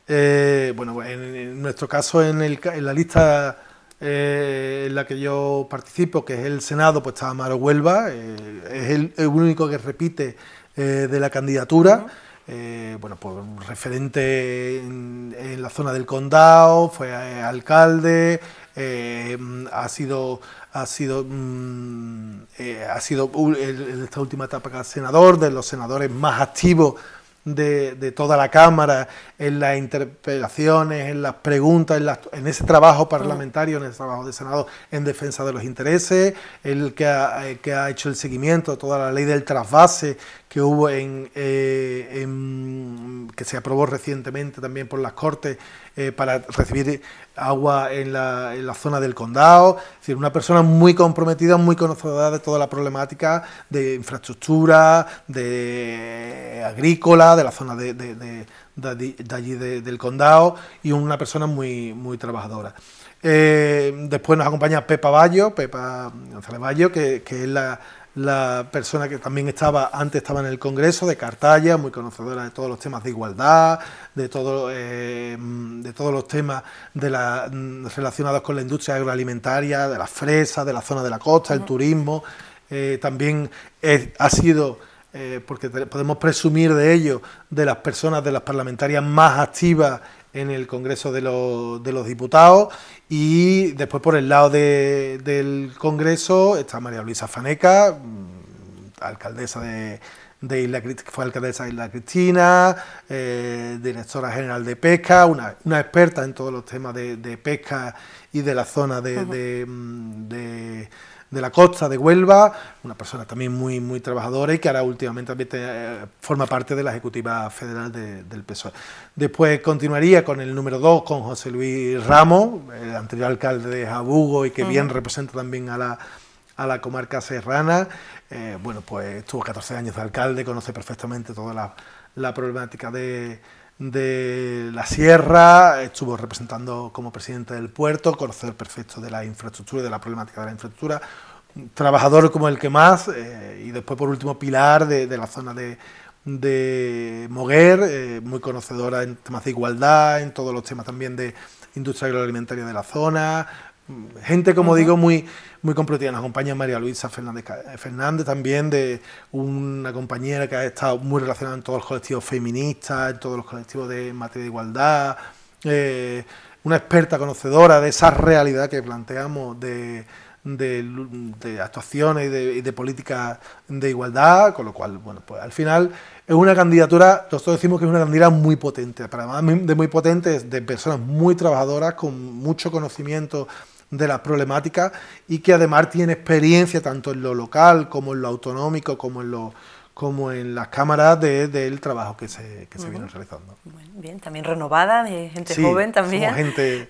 Bueno, en nuestro caso, en la lista en la que yo participo, que es el Senado, pues está Amaro Huelva, es el único que repite de la candidatura. Bueno, pues referente en la zona del Condado, fue alcalde, ha sido en esta última etapa senador, de los senadores más activos de toda la Cámara, en las interpelaciones, en las preguntas, en ese trabajo parlamentario, en ese trabajo de Senado en defensa de los intereses, el que ha hecho el seguimiento de toda la ley del trasvase que hubo que se aprobó recientemente también por las Cortes para recibir agua en la zona del Condado. Es decir, una persona muy comprometida, muy conocedora de toda la problemática de infraestructura, de agrícola, de la zona de allí del Condado, y una persona muy trabajadora. Después nos acompaña Pepa González Bayo, que es la persona que también antes estaba en el Congreso, de Cartaya, muy conocedora de todos los temas de igualdad, de todos los temas relacionados con la industria agroalimentaria, de las fresas, de la zona de la costa, el turismo. También ha sido, porque podemos presumir de ello, de las parlamentarias más activas en el Congreso de los Diputados. Y después, por el lado del Congreso, está María Luisa Faneca, alcaldesa fue alcaldesa de Isla Cristina, directora general de pesca, una experta en todos los temas de pesca y de la zona de la costa de Huelva, una persona también muy trabajadora y que ahora últimamente también forma parte de la Ejecutiva Federal del PSOE. Después continuaría con el número 2, con José Luis Ramos, el anterior alcalde de Jabugo y que bien representa también a la comarca serrana. Bueno, pues estuvo 14 años de alcalde, conoce perfectamente toda la problemática de la sierra, estuvo representando como presidente del puerto, conocedor perfecto de la infraestructura y de la problemática de la infraestructura, trabajador como el que más, y después por último Pilar de la zona de Moguer, muy conocedora en temas de igualdad, en todos los temas también de industria agroalimentaria de la zona, gente, como digo, muy comprometida. Nos acompaña María Luisa Fernández también, de una compañera que ha estado muy relacionada en todos los colectivos feministas, en todos los colectivos en materia de igualdad, una experta conocedora de esa realidad que planteamos de actuaciones y de políticas de igualdad, con lo cual, bueno, pues al final es una candidatura, nosotros decimos que es una candidatura muy potente, pero además de muy potente, es de personas muy trabajadoras, con mucho conocimiento de las problemáticas y que además tiene experiencia tanto en lo local como en lo autonómico, como en las cámaras del trabajo que se viene realizando. Bueno, bien, también renovada, de gente joven también. Somos gente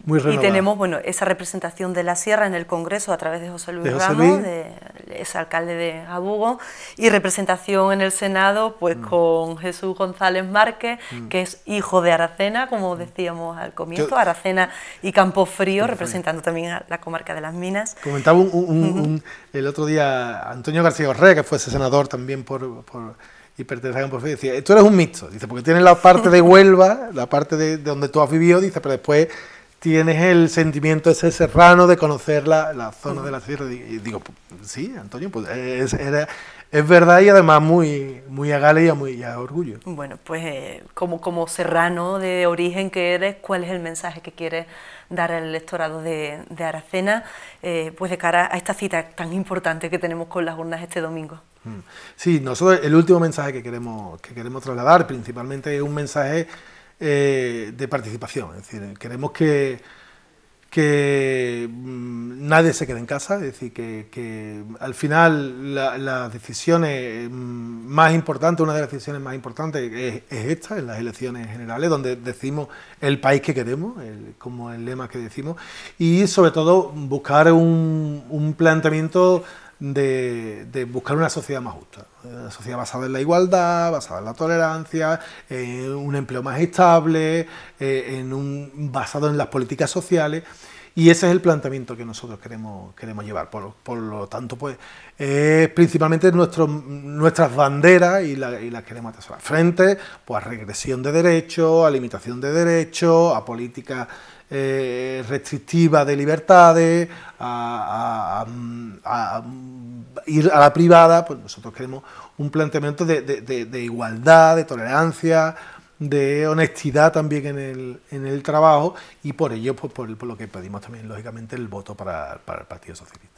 muy renovada. Y tenemos, bueno, esa representación de la sierra en el Congreso a través de José Luis Ramos, es alcalde de Jabugo, y representación en el Senado pues con Jesús González Márquez, que es hijo de Aracena, como decíamos al comienzo, Aracena y Campofrío, representando también a la comarca de las Minas. Comentaba el otro día Antonio García Correa, que fue ese senador también y pertenece a Campofrío, decía, tú eres un mixto, dice, porque tienes la parte de Huelva, la parte de donde tú has vivido, dice, pero después tienes el sentimiento ese serrano de conocer la zona de la sierra. Y digo, pues, sí, Antonio, pues es verdad, y además muy a gala y a orgullo. Bueno, pues como serrano de origen que eres, ¿cuál es el mensaje que quieres dar al electorado de Aracena, pues de cara a esta cita tan importante que tenemos con las urnas este domingo? Sí, nosotros el último mensaje que queremos trasladar principalmente es un mensaje de participación, es decir, queremos que que nadie se quede en casa, es decir, que al final las decisiones más importantes, una de las decisiones más importantes es esta, en las elecciones generales, donde decimos el país que queremos, como el lema que decimos, y sobre todo buscar un planteamiento de buscar una sociedad más justa, una sociedad basada en la igualdad, basada en la tolerancia, un empleo más estable, basado en las políticas sociales, y ese es el planteamiento que nosotros queremos llevar. Por lo tanto, pues principalmente nuestras banderas y las queremos atesorar. Frente pues, a regresión de derechos, a limitación de derechos, a políticas restrictivas de libertades, a ir a la privada, pues nosotros queremos un planteamiento de igualdad, de tolerancia, de honestidad también en el trabajo, y por ello pues por lo que pedimos también lógicamente el voto para el Partido Socialista.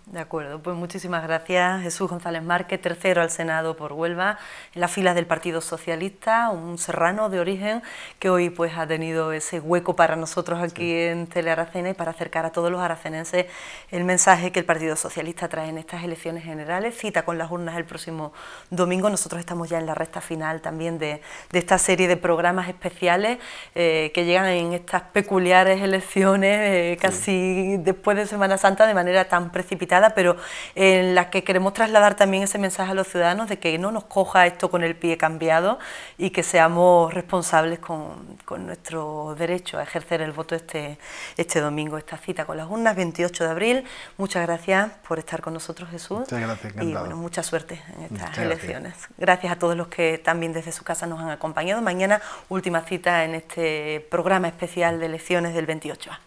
De acuerdo, pues muchísimas gracias. Jesús González Márquez, tercero al Senado por Huelva, en las filas del Partido Socialista, un serrano de origen que hoy pues ha tenido ese hueco para nosotros aquí en Telearacena y para acercar a todos los aracenenses el mensaje que el Partido Socialista trae en estas elecciones generales. Cita con las urnas el próximo domingo. Nosotros estamos ya en la recta final también de esta serie de programas especiales que llegan en estas peculiares elecciones casi después de Semana Santa de manera tan precipitada, pero en la que queremos trasladar también ese mensaje a los ciudadanos de que no nos coja esto con el pie cambiado y que seamos responsables con nuestro derecho a ejercer el voto este domingo. Esta cita con las urnas, 28 de abril. Muchas gracias por estar con nosotros, Jesús. Muchas gracias, encantado. Y bueno, mucha suerte en estas elecciones. Gracias a todos los que también desde su casa nos han acompañado. Mañana, última cita en este programa especial de elecciones del 28A.